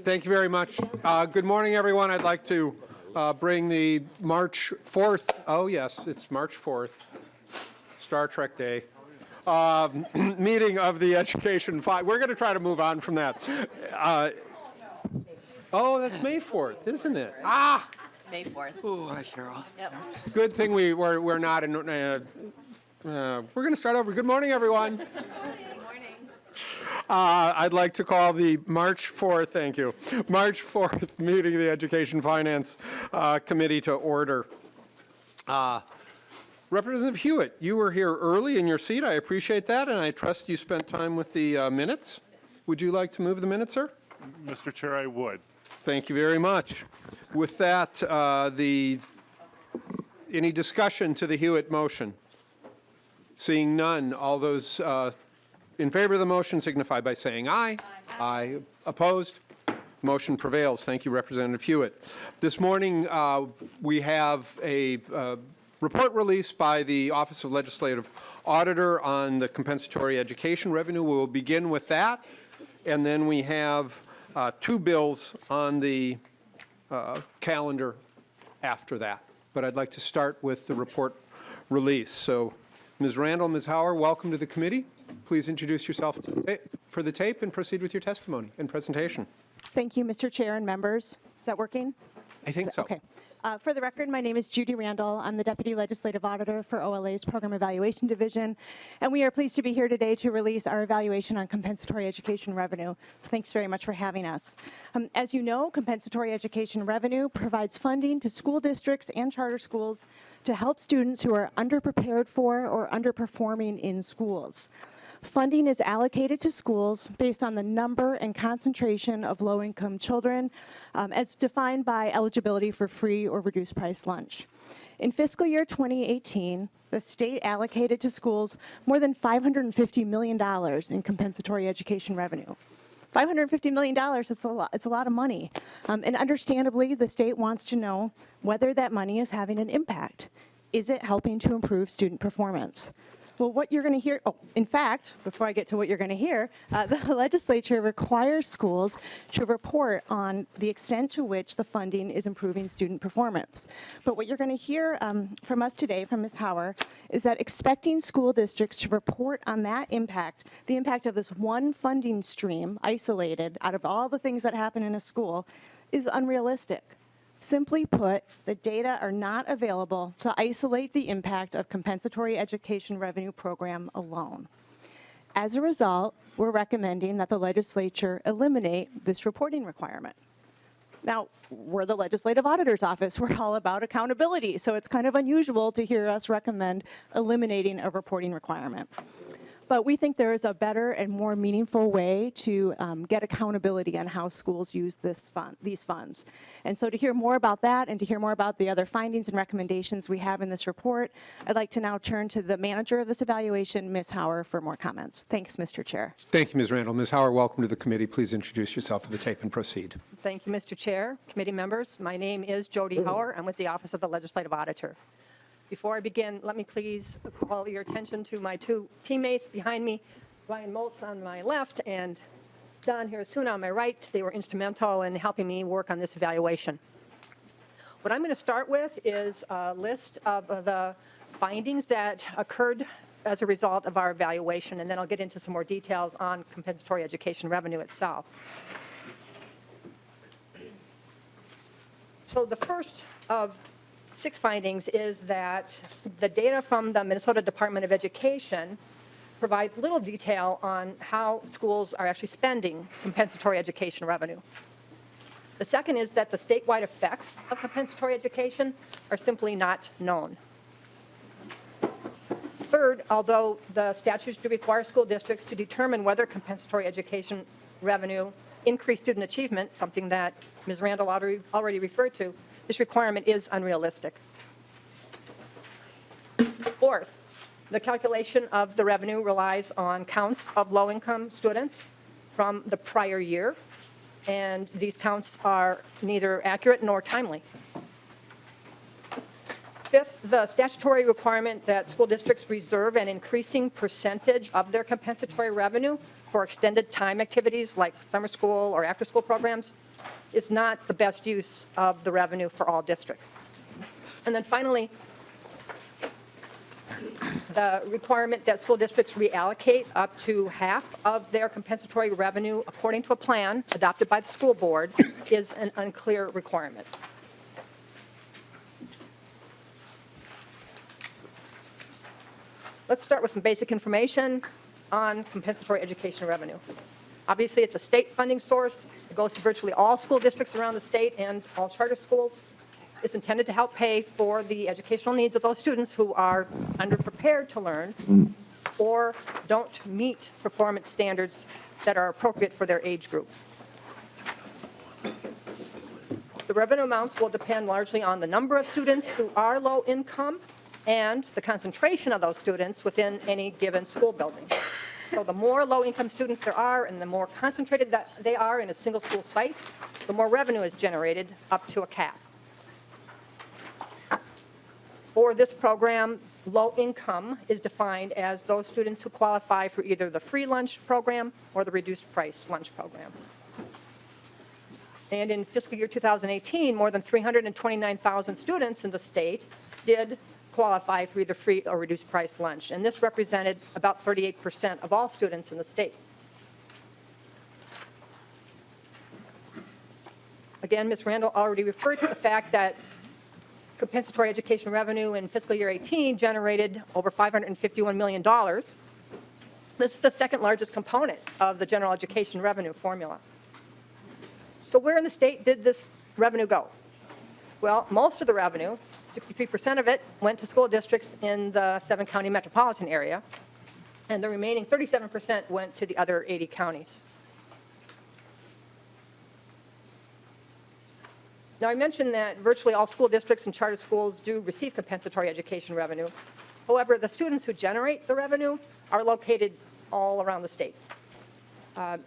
Thank you very much. Good morning, everyone. I'd like to bring the March 4th, oh yes, it's March 4th, Star Trek Day, meeting of the Education We're going to try to move on from that. Oh, that's May 4th, isn't it? May 4th. Oh, hi, Cheryl. Yep. Good thing we're not in. We're going to start over. Good morning, everyone. Good morning. I'd like to call the March 4th, thank you, March 4th meeting of the Education Finance Committee to order. Representative Hewitt, you were here early in your seat. I appreciate that, and I trust you spent time with the minutes. Would you like to move the minutes, sir? Mr. Chair, I would. Thank you very much. With that, any discussion to the Hewitt motion? Seeing none, all those in favor of the motion signify by saying aye. Aye. Opposed? Motion prevails. Thank you, Representative Hewitt. This morning, we have a report released by the Office of Legislative Auditor on the compensatory education revenue. We'll begin with that, and then we have two bills on the calendar after that. But I'd like to start with the report release. So, Ms. Randall, Ms. Hauer, welcome to the committee. Please introduce yourself for the tape and proceed with your testimony and presentation. Thank you, Mr. Chair and members. Is that working? I think so. Okay. For the record, my name is Judy Randall. I'm the Deputy Legislative Auditor for OLA's Program Evaluation Division, and we are pleased to be here today to release our evaluation on compensatory education revenue. So thanks very much for having us. As you know, compensatory education revenue provides funding to school districts and charter schools to help students who are underprepared for or underperforming in schools. Funding is allocated to schools based on the number and concentration of low-income children as defined by eligibility for free or reduced price lunch. In fiscal year 2018, the state allocated to schools more than $550 million in compensatory education revenue. $550 million, it's a lot of money. And understandably, the state wants to know whether that money is having an impact. Is it helping to improve student performance? Well, what you're going to hear, in fact, before I get to what you're going to hear, the legislature requires schools to report on the extent to which the funding is improving student performance. But what you're going to hear from us today, from Ms. Hauer, is that expecting school districts to report on that impact, the impact of this one funding stream, isolated out of all the things that happen in a school, is unrealistic. Simply put, the data are not available to isolate the impact of compensatory education revenue program alone. As a result, we're recommending that the legislature eliminate this reporting requirement. Now, we're the Legislative Auditor's Office. We're all about accountability, so it's kind of unusual to hear us recommend eliminating a reporting requirement. But we think there is a better and more meaningful way to get accountability on how schools use these funds. And so to hear more about that and to hear more about the other findings and recommendations we have in this report, I'd like to now turn to the manager of this evaluation, Ms. Hauer, for more comments. Thanks, Mr. Chair. Thank you, Ms. Randall. Ms. Hauer, welcome to the committee. Please introduce yourself for the tape and proceed. Thank you, Mr. Chair, committee members. My name is Jody Hauer. I'm with the Office of the Legislative Auditor. Before I begin, let me please call your attention to my two teammates behind me, Ryan Moltz on my left and Don Hirasuna on my right. They were instrumental in helping me work on this evaluation. What I'm going to start with is a list of the findings that occurred as a result of our evaluation, and then I'll get into some more details on compensatory education revenue itself. So the first of 6 findings is that the data from the Minnesota Department of Education provide little detail on how schools are actually spending compensatory education revenue. The second is that the statewide effects of compensatory education are simply not known. Third, although the statutes do require school districts to determine whether compensatory education revenue increase student achievement, something that Ms. Randall already referred to, this requirement is unrealistic. Fourth, the calculation of the revenue relies on counts of low-income students from the prior year, and these counts are neither accurate nor timely. Fifth, the statutory requirement that school districts reserve an increasing percentage of their compensatory revenue for extended time activities like summer school or after-school programs is not the best use of the revenue for all districts. And then finally, the requirement that school districts reallocate up to half of their compensatory revenue according to a plan adopted by the school board is an unclear requirement. Let's start with some basic information on compensatory education revenue. Obviously, it's a state funding source. It goes to virtually all school districts around the state and all charter schools. It's intended to help pay for the educational needs of those students who are underprepared to learn or don't meet performance standards that are appropriate for their age group. The revenue amounts will depend largely on the number of students who are low income and the concentration of those students within any given school building. So the more low-income students there are and the more concentrated that they are in a single school site, the more revenue is generated up to a cap. For this program, low income is defined as those students who qualify for either the free lunch program or the reduced price lunch program. And in fiscal year 2018, more than 329,000 students in the state did qualify for either free or reduced price lunch. And this represented about 38% of all students in the state. Again, Ms. Randall already referred to the fact that compensatory education revenue in fiscal year 18 generated over $551 million. This is the second largest component of the general education revenue formula. So where in the state did this revenue go? Well, most of the revenue, 63% of it, went to school districts in the 7-county metropolitan area, and the remaining 37% went to the other 80 counties. Now, I mentioned that virtually all school districts and charter schools do receive compensatory education revenue. However, the students who generate the revenue are located all around the state.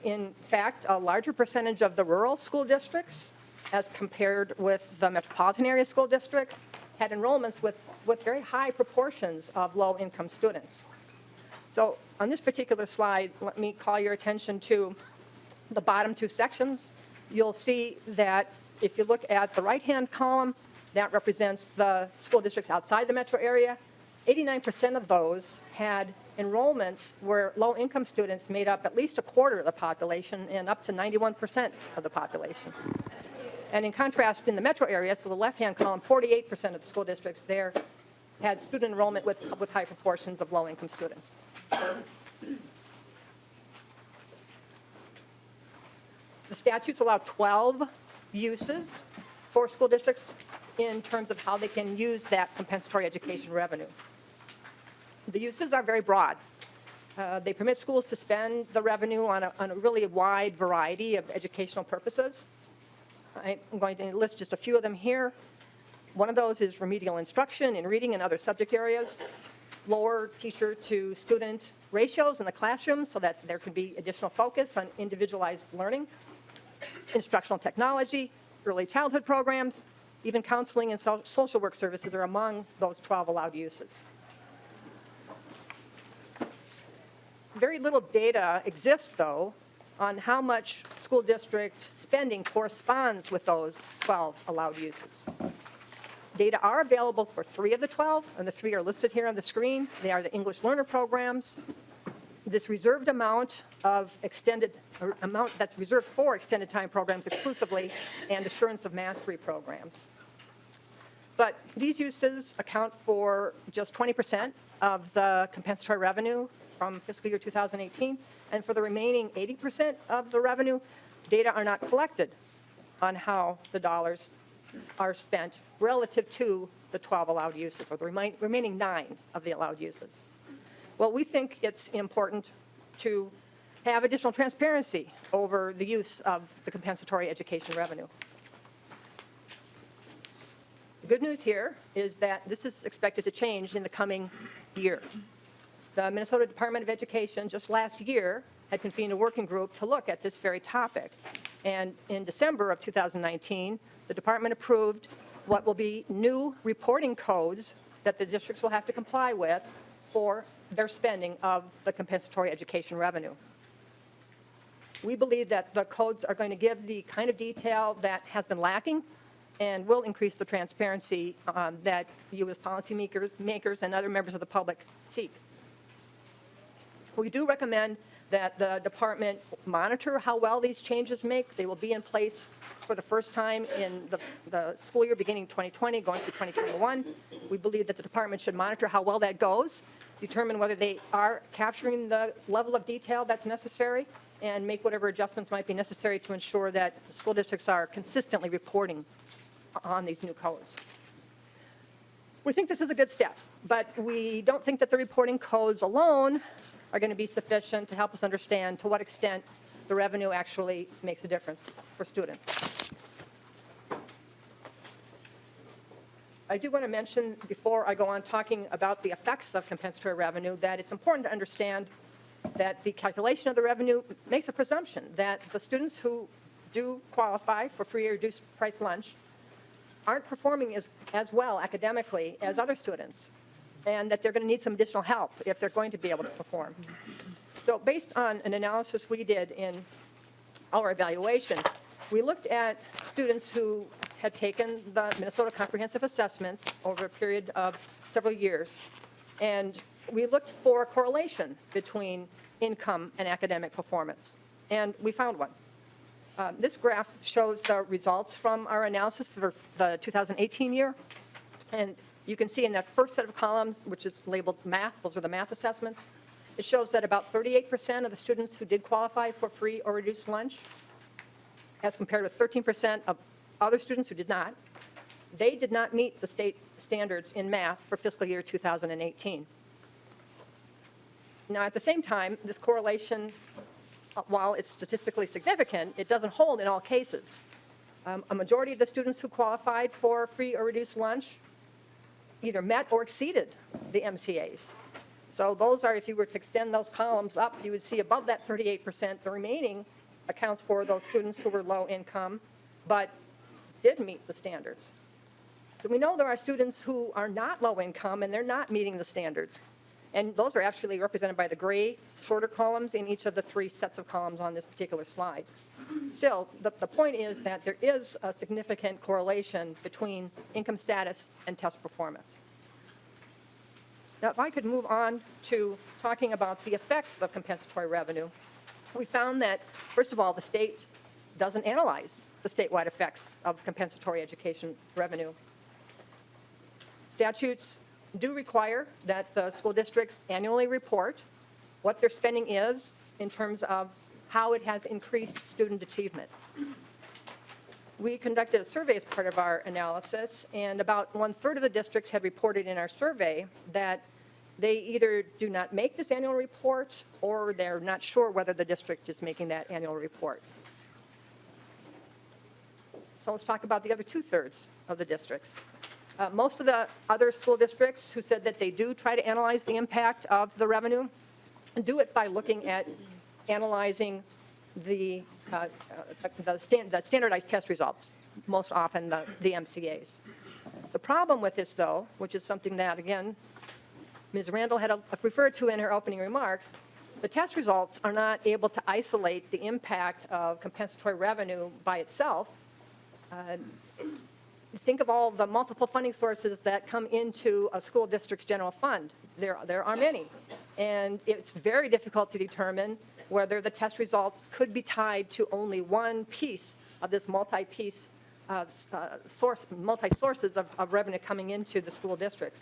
In fact, a larger percentage of the rural school districts, as compared with the metropolitan area school districts, had enrollments with very high proportions of low-income students. So on this particular slide, let me call your attention to the bottom two sections. You'll see that if you look at the right-hand column, that represents the school districts outside the metro area. 89% of those had enrollments where low-income students made up at least a quarter of the population and up to 91% of the population. And in contrast, in the metro area, so the left-hand column, 48% of the school districts there had student enrollment with high proportions of low-income students. The statutes allow 12 uses for school districts in terms of how they can use that compensatory education revenue. The uses are very broad. They permit schools to spend the revenue on a really wide variety of educational purposes. I'm going to list just a few of them here. One of those is remedial instruction in reading and other subject areas, lower teacher to student ratios in the classroom so that there can be additional focus on individualized learning, instructional technology, early childhood programs, even counseling and social work services are among those 12 allowed uses. Very little data exists, though, on how much school district spending corresponds with those 12 allowed uses. Data are available for 3 of the 12, and the 3 are listed here on the screen. They are the English learner programs, this reserved amount of amount that's reserved for extended time programs exclusively, and assurance of mastery programs. But these uses account for just 20% of the compensatory revenue from fiscal year 2018, and for the remaining 80% of the revenue, data are not collected on how the dollars are spent relative to the 12 allowed uses, or the remaining 9 of the allowed uses. Well, we think it's important to have additional transparency over the use of the compensatory education revenue. The good news here is that this is expected to change in the coming year. The Minnesota Department of Education just last year had convened a working group to look at this very topic. And in December of 2019, the department approved what will be new reporting codes that the districts will have to comply with for their spending of the compensatory education revenue. We believe that the codes are going to give the kind of detail that has been lacking and will increase the transparency that you as policymakers and other members of the public seek. We do recommend that the department monitor how well these changes make. They will be in place for the first time in the school year beginning 2020, going through 2021. We believe that the department should monitor how well that goes, determine whether they are capturing the level of detail that's necessary, and make whatever adjustments might be necessary to ensure that school districts are consistently reporting on these new codes. We think this is a good step, but we don't think that the reporting codes alone are going to be sufficient to help us understand to what extent the revenue actually makes a difference for students. I do want to mention, before I go on talking about the effects of compensatory revenue, that it's important to understand that the calculation of the revenue makes a presumption that the students who do qualify for free or reduced price lunch aren't performing as well academically as other students, and that they're going to need some additional help if they're going to be able to perform. So based on an analysis we did in our evaluation, we looked at students who had taken the Minnesota Comprehensive Assessments over a period of several years, and we looked for a correlation between income and academic performance, and we found one. This graph shows the results from our analysis for the 2018 year, and you can see in that first set of columns, which is labeled math, those are the math assessments, it shows that about 38% of the students who did qualify for free or reduced lunch, as compared with 13% of other students who did not, they did not meet the state standards in math for fiscal year 2018. Now, at the same time, this correlation, while it's statistically significant, it doesn't hold in all cases. A majority of the students who qualified for free or reduced lunch either met or exceeded the MCAs. So those are, if you were to extend those columns up, you would see above that 38%, the remaining accounts for those students who were low income, but did meet the standards. So we know there are students who are not low income and they're not meeting the standards. And those are actually represented by the gray shorter columns in each of the three sets of columns on this particular slide. Still, the point is that there is a significant correlation between income status and test performance. Now, if I could move on to talking about the effects of compensatory revenue, we found that, first of all, the state doesn't analyze the statewide effects of compensatory education revenue. Statutes do require that the school districts annually report what their spending is in terms of how it has increased student achievement. We conducted a survey as part of our analysis, and about 1/3 of the districts had reported in our survey that they either do not make this annual report or they're not sure whether the district is making that annual report. So let's talk about the other 2/3 of the districts. Most of the other school districts who said that they do try to analyze the impact of the revenue do it by looking at analyzing the standardized test results, most often the MCAs. The problem with this, though, which is something that, again, Ms. Randall had referred to in her opening remarks, the test results are not able to isolate the impact of compensatory revenue by itself. Think of all the multiple funding sources that come into a school district's general fund. There are many. And it's very difficult to determine whether the test results could be tied to only one piece of this multi-piece multi-sources of revenue coming into the school districts.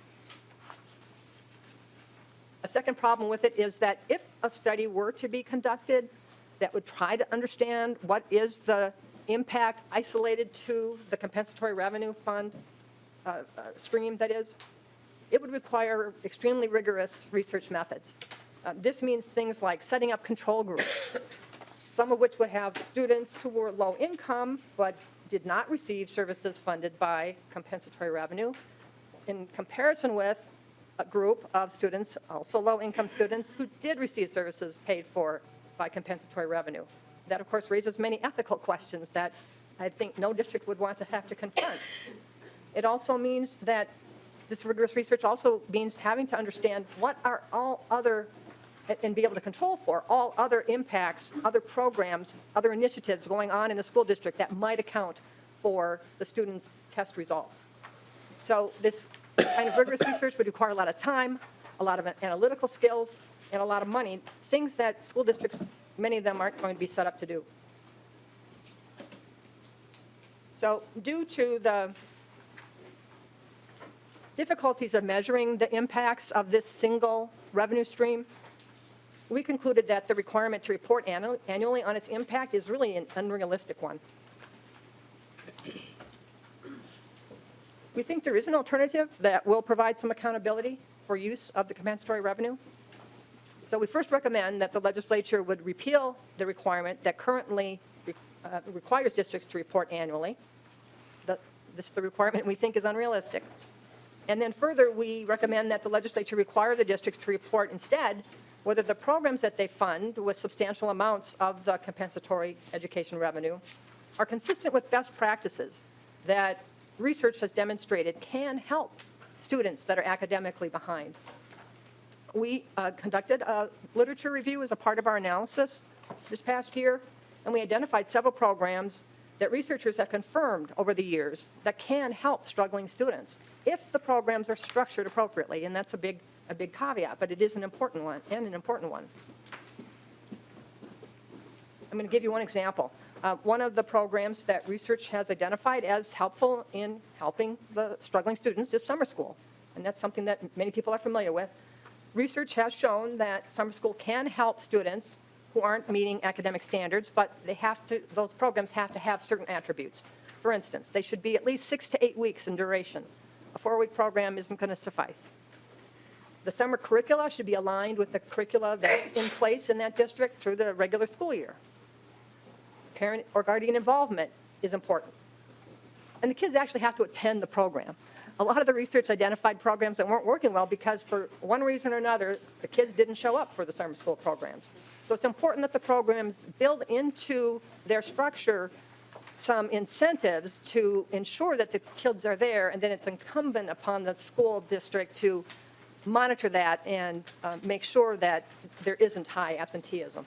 A second problem with it is that if a study were to be conducted that would try to understand what is the impact isolated to the compensatory revenue fund stream, that is, it would require extremely rigorous research methods. This means things like setting up control groups, some of which would have students who were low income but did not receive services funded by compensatory revenue, in comparison with a group of students, also low income students, who did receive services paid for by compensatory revenue. That, of course, raises many ethical questions that I think no district would want to have to confront. It also means that this rigorous research also means having to understand what are all other and be able to control for all other impacts, other programs, other initiatives going on in the school district that might account for the students' test results. So this kind of rigorous research would require a lot of time, a lot of analytical skills, and a lot of money, things that school districts, many of them aren't going to be set up to do. So due to the difficulties of measuring the impacts of this single revenue stream, we concluded that the requirement to report annually on its impact is really an unrealistic one. We think there is an alternative that will provide some accountability for use of the compensatory revenue. So we first recommend that the legislature would repeal the requirement that currently requires districts to report annually. This is the requirement we think is unrealistic. And then further, we recommend that the legislature require the districts to report instead whether the programs that they fund with substantial amounts of the compensatory education revenue are consistent with best practices that research has demonstrated can help students that are academically behind. We conducted a literature review as a part of our analysis this past year, and we identified several programs that researchers have confirmed over the years that can help struggling students if the programs are structured appropriately, and that's a big caveat, but it is an important one, and an important one. I'm going to give you one example. One of the programs that research has identified as helpful in helping the struggling students is summer school, and that's something that many people are familiar with. Research has shown that summer school can help students who aren't meeting academic standards, but those programs have to have certain attributes. For instance, they should be at least 6 to 8 weeks in duration. A 4-week program isn't going to suffice. The summer curricula should be aligned with the curricula that's in place in that district through the regular school year. Parent or guardian involvement is important. And the kids actually have to attend the program. A lot of the research identified programs that weren't working well because for one reason or another, the kids didn't show up for the summer school programs. So it's important that the programs build into their structure some incentives to ensure that the kids are there, and then it's incumbent upon the school district to monitor that and make sure that there isn't high absenteeism.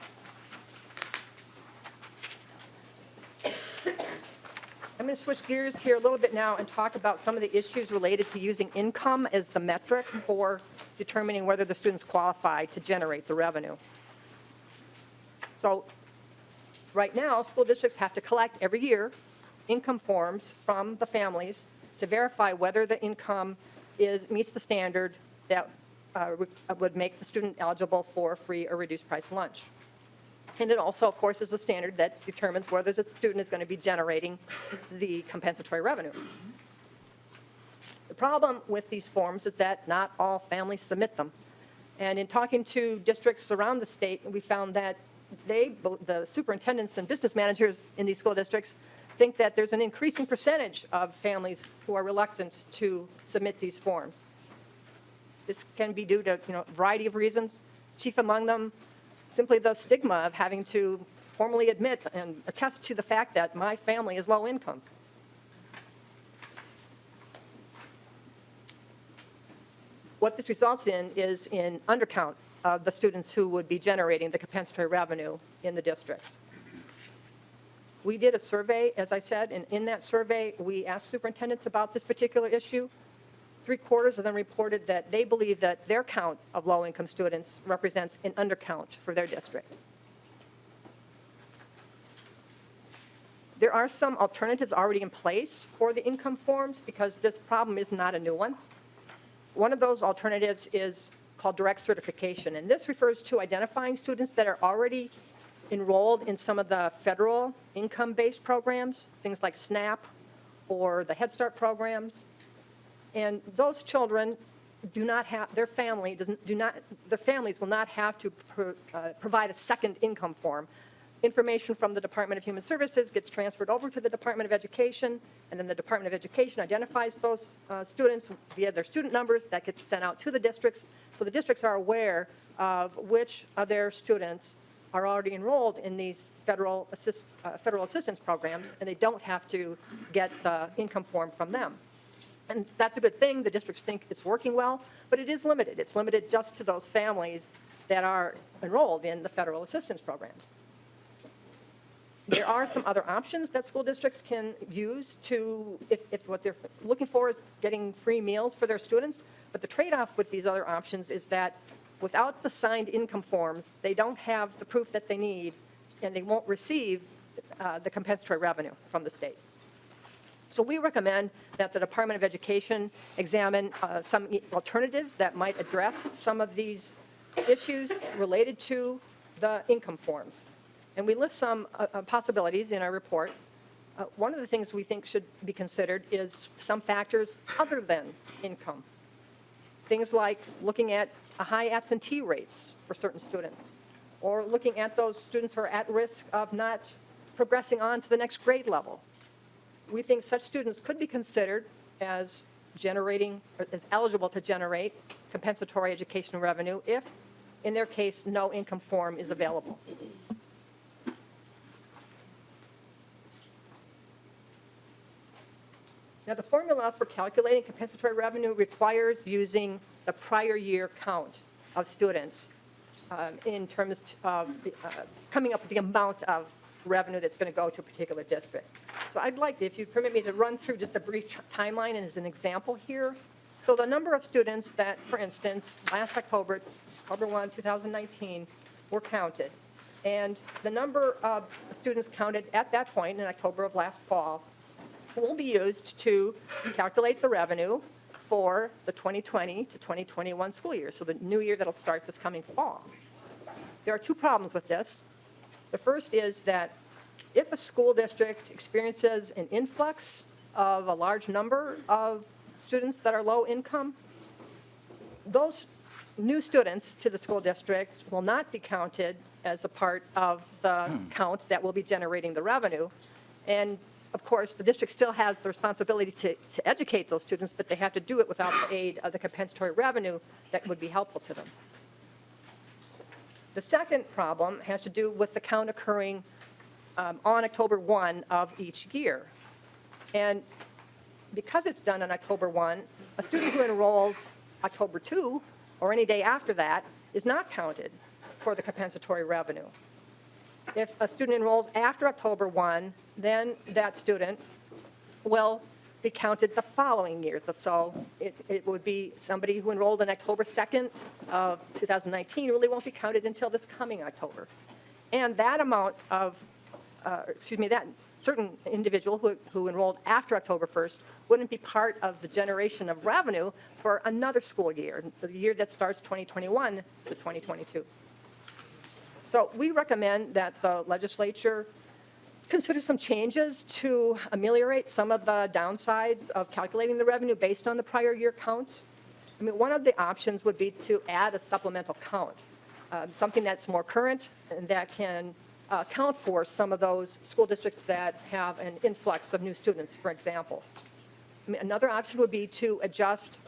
I'm going to switch gears here a little bit now and talk about some of the issues related to using income as the metric for determining whether the students qualify to generate the revenue. So right now, school districts have to collect every year income forms from the families to verify whether the income meets the standard that would make the student eligible for free or reduced price lunch. And it also, of course, is a standard that determines whether the student is going to be generating the compensatory revenue. The problem with these forms is that not all families submit them. And in talking to districts around the state, we found that the superintendents and business managers in these school districts think that there's an increasing percentage of families who are reluctant to submit these forms. This can be due to a variety of reasons, chief among them simply the stigma of having to formally admit and attest to the fact that my family is low income. What this results in is an undercount of the students who would be generating the compensatory revenue in the districts. We did a survey, as I said, and in that survey, we asked superintendents about this particular issue. 3/4 of them reported that they believe that their count of low-income students represents an undercount for their district. There are some alternatives already in place for the income forms because this problem is not a new one. One of those alternatives is called direct certification, and this refers to identifying students that are already enrolled in some of the federal income-based programs, things like SNAP or the Head Start programs. And those children do not have, their families will not have to provide a second income form. Information from the Department of Human Services gets transferred over to the Department of Education, and then the Department of Education identifies those students via their student numbers. That gets sent out to the districts, so the districts are aware of which of their students are already enrolled in these federal assistance programs, and they don't have to get the income form from them. And that's a good thing. The districts think it's working well, but it is limited. It's limited just to those families that are enrolled in the federal assistance programs. There are some other options that school districts can use to, if what they're looking for is getting free meals for their students, but the trade-off with these other options is that without the signed income forms, they don't have the proof that they need, and they won't receive the compensatory revenue from the state. So we recommend that the Department of Education examine some alternatives that might address some of these issues related to the income forms. And we list some possibilities in our report. One of the things we think should be considered is some factors other than income. Things like looking at a high absentee rates for certain students, or looking at those students who are at risk of not progressing on to the next grade level. We think such students could be considered as generating, or as eligible to generate compensatory educational revenue if, in their case, no income form is available. Now, the formula for calculating compensatory revenue requires using the prior year count of students in terms of coming up with the amount of revenue that's going to go to a particular district. So I'd like to, if you'd permit me, to run through just a brief timeline and as an example here. So the number of students that, for instance, last October 1, 2019, were counted. And the number of students counted at that point in October of last fall will be used to calculate the revenue for the 2020 to 2021 school year, so the new year that'll start this coming fall. There are two problems with this. The first is that if a school district experiences an influx of a large number of students that are low income, those new students to the school district will not be counted as a part of the count that will be generating the revenue. And of course, the district still has the responsibility to educate those students, but they have to do it without the aid of the compensatory revenue that would be helpful to them. The second problem has to do with the count occurring on October 1 of each year. And because it's done on October 1, a student who enrolls October 2 or any day after that is not counted for the compensatory revenue. If a student enrolls after October 1, then that student will be counted the following year. So it would be somebody who enrolled on October 2nd of 2019 really won't be counted until this coming October. And that amount of, that certain individual who enrolled after October 1st wouldn't be part of the generation of revenue for another school year, the year that starts 2021 to 2022. So we recommend that the legislature consider some changes to ameliorate some of the downsides of calculating the revenue based on the prior year counts. I mean, one of the options would be to add a supplemental count, something that's more current and that can account for some of those school districts that have an influx of new students, for example. I mean, another option would be to adjust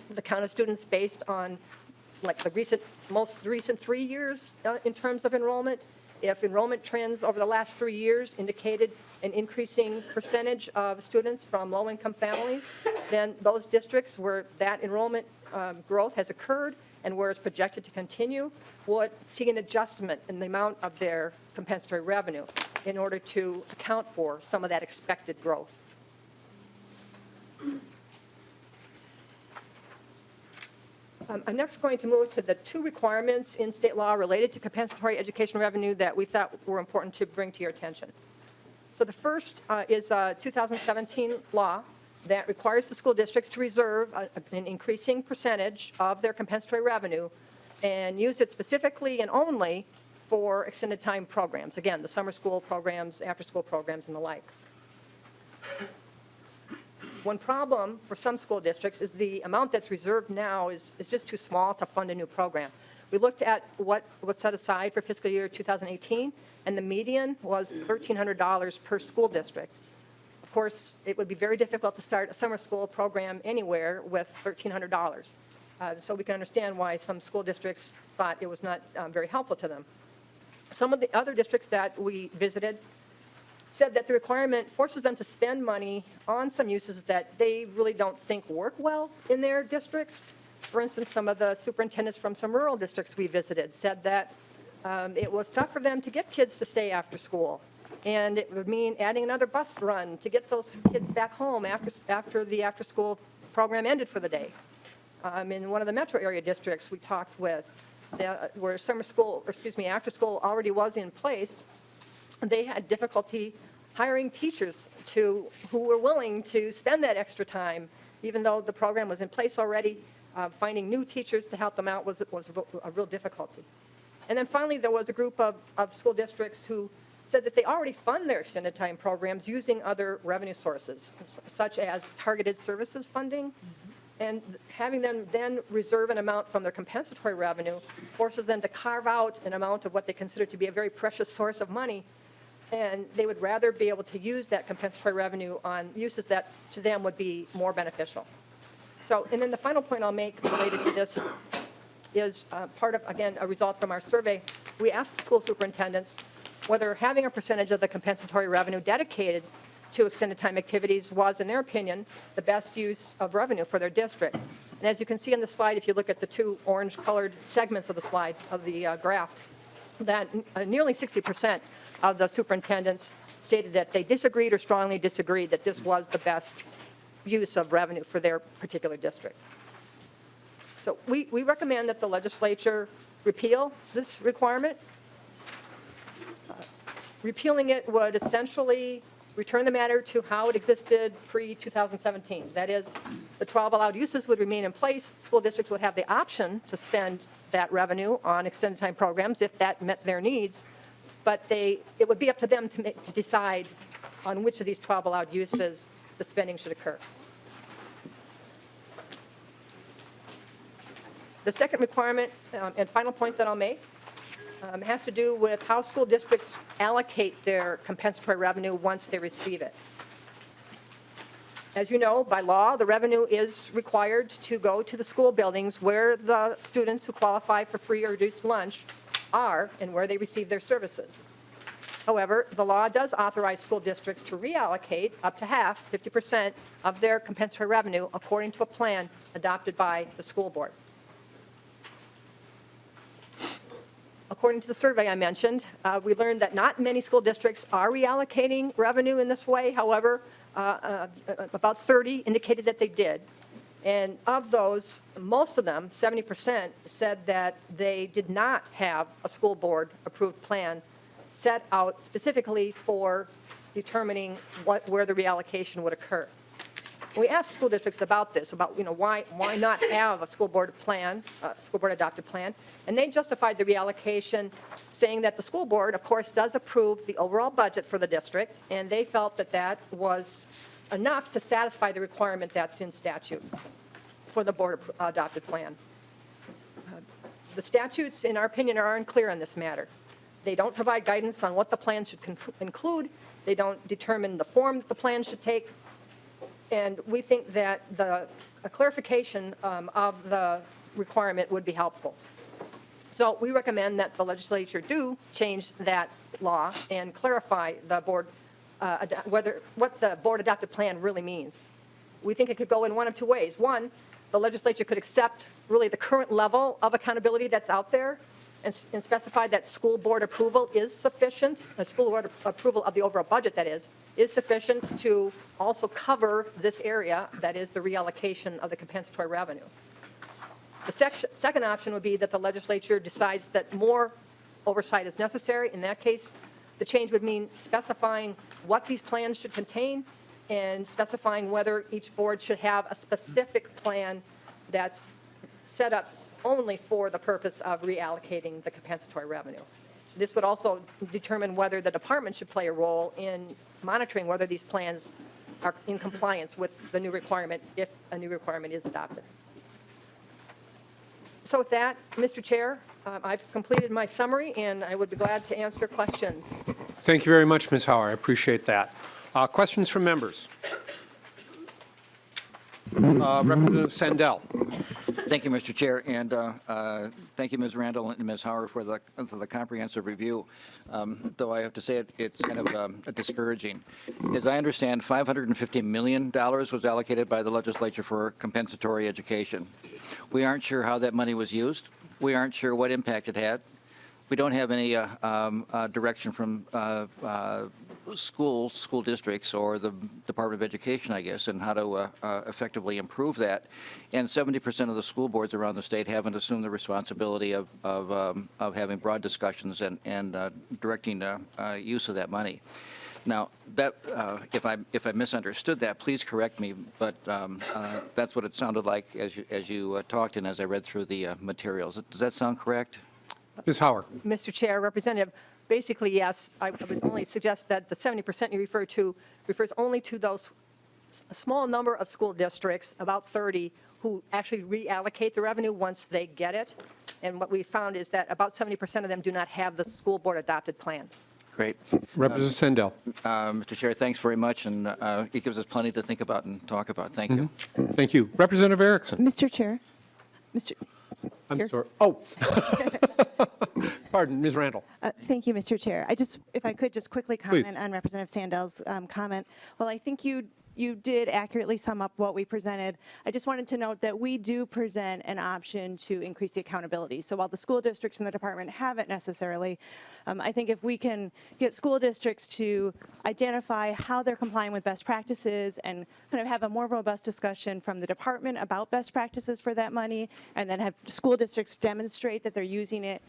the count of students based on like the most recent 3 years in terms of enrollment. If enrollment trends over the last 3 years indicated an increasing percentage of students from low-income families, then those districts where that enrollment growth has occurred and where it's projected to continue would see an adjustment in the amount of their compensatory revenue in order to account for some of that expected growth. I'm next going to move to the two requirements in state law related to compensatory education revenue that we thought were important to bring to your attention. So the first is a 2017 law that requires the school districts to reserve an increasing percentage of their compensatory revenue and use it specifically and only for extended time programs. Again, the summer school programs, after school programs, and the like. One problem for some school districts is the amount that's reserved now is just too small to fund a new program. We looked at what was set aside for fiscal year 2018, and the median was $1,300 per school district. Of course, it would be very difficult to start a summer school program anywhere with $1,300. So we can understand why some school districts thought it was not very helpful to them. Some of the other districts that we visited said that the requirement forces them to spend money on some uses that they really don't think work well in their districts. For instance, some of the superintendents from some rural districts we visited said that it was tough for them to get kids to stay after school. And it would mean adding another bus run to get those kids back home after the after-school program ended for the day. In one of the metro area districts we talked with, where after school already was in place, they had difficulty hiring teachers who were willing to spend that extra time, even though the program was in place already. Finding new teachers to help them out was a real difficulty. And then finally, there was a group of school districts who said that they already fund their extended time programs using other revenue sources, such as targeted services funding. And having them then reserve an amount from their compensatory revenue forces them to carve out an amount of what they consider to be a very precious source of money. And they would rather be able to use that compensatory revenue on uses that to them would be more beneficial. So, and then the final point I'll make related to this is part of, again, a result from our survey. We asked school superintendents whether having a percentage of the compensatory revenue dedicated to extended time activities was, in their opinion, the best use of revenue for their districts. And as you can see on the slide, if you look at the two orange-colored segments of the slide, of the graph, that nearly 60% of the superintendents stated that they disagreed or strongly disagreed that this was the best use of revenue for their particular district. So we recommend that the legislature repeal this requirement. Repealing it would essentially return the matter to how it existed pre-2017. That is, the 12 allowed uses would remain in place. School districts would have the option to spend that revenue on extended time programs if that met their needs, but it would be up to them to decide on which of these 12 allowed uses the spending should occur. The second requirement and final point that I'll make has to do with how school districts allocate their compensatory revenue once they receive it. As you know, by law, the revenue is required to go to the school buildings where the students who qualify for free or reduced lunch are and where they receive their services. However, the law does authorize school districts to reallocate up to half, 50%, of their compensatory revenue according to a plan adopted by the school board. According to the survey I mentioned, we learned that not many school districts are reallocating revenue in this way. However, about 30 indicated that they did. And of those, most of them, 70%, said that they did not have a school board approved plan set out specifically for determining where the reallocation would occur. We asked school districts about this, about why not have a school board plan, school board adopted plan, and they justified the reallocation, saying that the school board, of course, does approve the overall budget for the district, and they felt that that was enough to satisfy the requirement that's in statute for the board adopted plan. The statutes, in our opinion, are unclear on this matter. They don't provide guidance on what the plan should include. They don't determine the form that the plan should take. And we think that a clarification of the requirement would be helpful. So we recommend that the legislature do change that law and clarify the board, what the board adopted plan really means. We think it could go in one of two ways. One, the legislature could accept really the current level of accountability that's out there and specify that school board approval is sufficient, school board approval of the overall budget, that is sufficient to also cover this area, that is the reallocation of the compensatory revenue. The second option would be that the legislature decides that more oversight is necessary. In that case, the change would mean specifying what these plans should contain and specifying whether each board should have a specific plan that's set up only for the purpose of reallocating the compensatory revenue. This would also determine whether the department should play a role in monitoring whether these plans are in compliance with the new requirement, if a new requirement is adopted. So with that, Mr. Chair, I've completed my summary, and I would be glad to answer questions. Thank you very much, Ms. Hauer. I appreciate that. Questions from members? Representative Sandell. Thank you, Mr. Chair, and thank you, Ms. Randall and Ms. Howard, for the comprehensive review. Though I have to say it's kind of discouraging. As I understand, $550 million was allocated by the legislature for compensatory education. We aren't sure how that money was used. We aren't sure what impact it had. We don't have any direction from school districts or the Department of Education, I guess, and how to effectively improve that. And 70% of the school boards around the state haven't assumed the responsibility of having broad discussions and directing use of that money. Now, that if I misunderstood that, please correct me. But that's what it sounded like as you talked and as I read through the materials. Does that sound correct? Ms. Hauer. Mr. Chair, Representative, basically, yes. I would only suggest that the 70% you refer to refers only to those a small number of school districts, about 30, who actually reallocate the revenue once they get it. And what we found is that about 70% of them do not have the school board adopted plan. Great. Representative Sandell. Mr. Chair, thanks very much, and it gives us plenty to think about and talk about. Thank you. Thank you. Representative Erickson. Mr. Chair, I'm Here. sorry. Oh. Pardon, Ms. Randall. Thank you, Mr. Chair. If I could just quickly Please. comment on Representative Sandell's comment. Well, I think you did accurately sum up what we presented. I just wanted to note that we do present an option to increase the accountability. So while the school districts and the department haven't necessarily, I think if we can get school districts to identify how they're complying with best practices and kind of have a more robust discussion from the department about best practices for that money, and then have school districts demonstrate that they're using it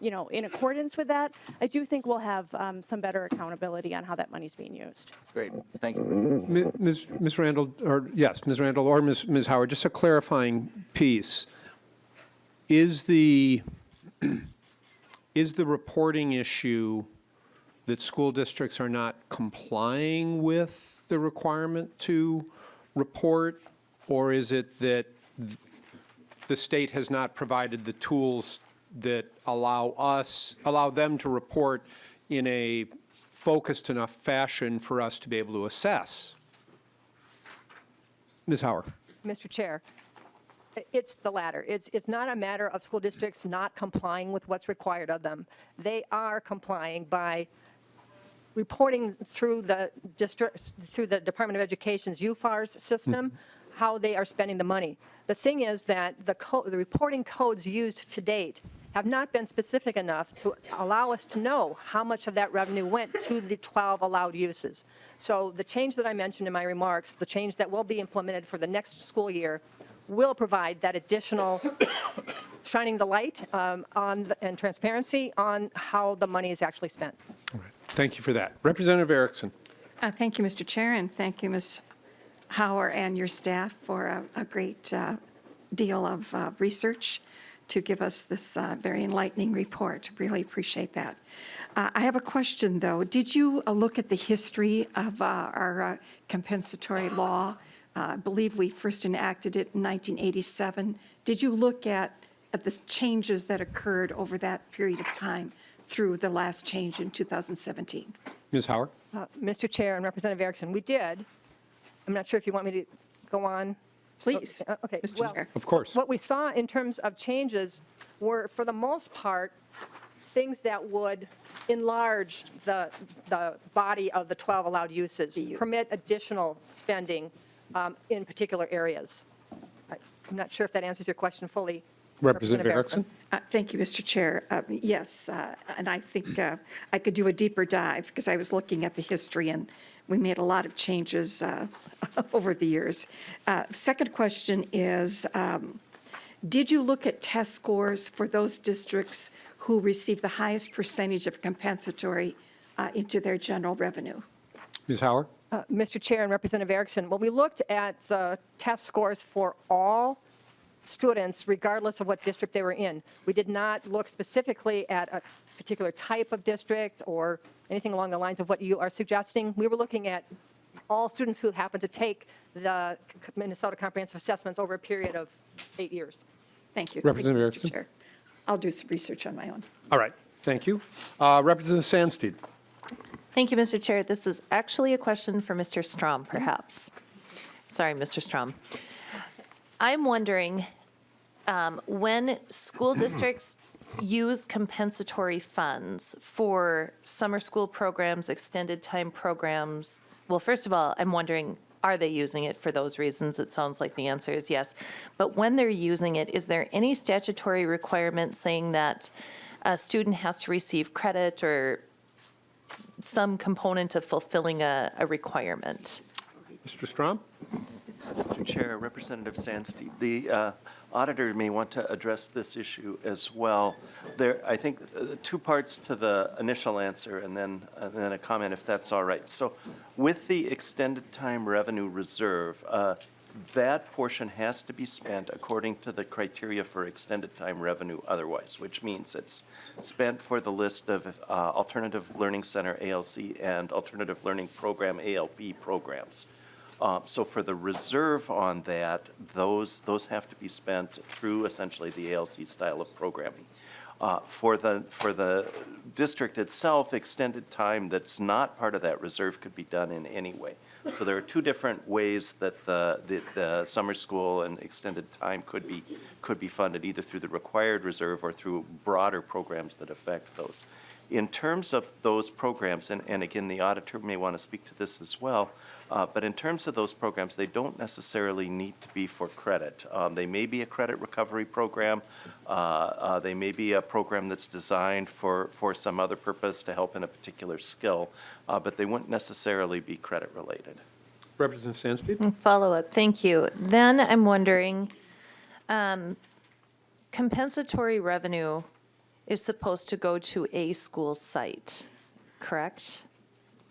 in accordance with that, I do think we'll have some better accountability on how that money's being used. Great. Thank you. Ms. Randall, or yes, Ms. Randall or Ms. Howard, just a clarifying piece. Is the reporting issue that school districts are not complying with the requirement to report, or is it that the state has not provided the tools that allow them to report in a focused enough fashion for us to be able to assess? Ms. Hauer. Mr. Chair, it's the latter. It's not a matter of school districts not complying with what's required of them. They are complying by reporting through the Department of Education's UFARS system how they are spending the money. The thing is that the reporting codes used to date have not been specific enough to allow us to know how much of that revenue went to the 12 allowed uses. So the change that I mentioned in my remarks, the change that will be implemented for the next school year, will provide that additional shining the light and transparency on how the money is actually spent. All right. Thank you for that. Representative Erickson. Thank you, Mr. Chair, and thank you, Ms. Hauer and your staff for a great deal of research to give us this very enlightening report. Really appreciate that. I have a question, though. Did you look at the history of our compensatory law? I believe we first enacted it in 1987. Did you look at the changes that occurred over that period of time through the last change in 2017? Ms. Hauer. Mr. Chair and Representative Erickson, we did. I'm not sure if you want me to go on. Please, Okay. Mr. Well, Chair. Of course. What we saw in terms of changes were, for the most part, things that would enlarge the body of the 12 allowed uses, permit additional spending in particular areas. I'm not sure if that answers your question fully. Representative Erickson. Thank you, Mr. Chair. Yes, and I think I could do a deeper dive because I was looking at the history and we made a lot of changes over the years. Second question is, did you look at test scores for those districts who receive the highest percentage of compensatory into their general revenue? Ms. Hauer. Mr. Chair and Representative Erickson, well, we looked at the test scores for all students, regardless of what district they were in. We did not look specifically at a particular type of district or anything along the lines of what you are suggesting. We were looking at all students who happened to take the Minnesota Comprehensive Assessments over a period of 8 years. Thank you. Representative Thank you, Erickson. Mr. Chair. I'll do some research on my own. All right. Thank you. Representative Sandsteed. Thank you, Mr. Chair. This is actually a question for Mr. Strom, perhaps. Sorry, Mr. Strom. I'm wondering, When school districts use compensatory funds for summer school programs, extended time programs, well, first of all, I'm wondering, are they using it for those reasons? It sounds like the answer is yes. But when they're using it, is there any statutory requirement saying that a student has to receive credit or some component of fulfilling a requirement? Mr. Strom? Mr. Chair, Representative Sandstein, the auditor may want to address this issue as well. There, I think, two parts to the initial answer and then a comment, if that's all right. So with the extended time revenue reserve, that portion has to be spent according to the criteria for extended time revenue otherwise, which means it's spent for the list of Alternative Learning Center, ALC, and Alternative Learning Program, ALP programs. So for the reserve on that, those have to be spent through essentially the ALC style of programming. For the district itself, extended time that's not part of that reserve could be done in any way. So there are two different ways that the summer school and extended time could be funded, either through the required reserve or through broader programs that affect those. In terms of those programs, and again, the auditor may want to speak to this as well, but in terms of those programs, they don't necessarily need to be for credit. They may be a credit recovery program. They may be a program that's designed for some other purpose to help in a particular skill, but they wouldn't necessarily be credit related. Representative Sandstein? Follow-up, thank you. Then I'm wondering, compensatory revenue is supposed to go to a school site, correct?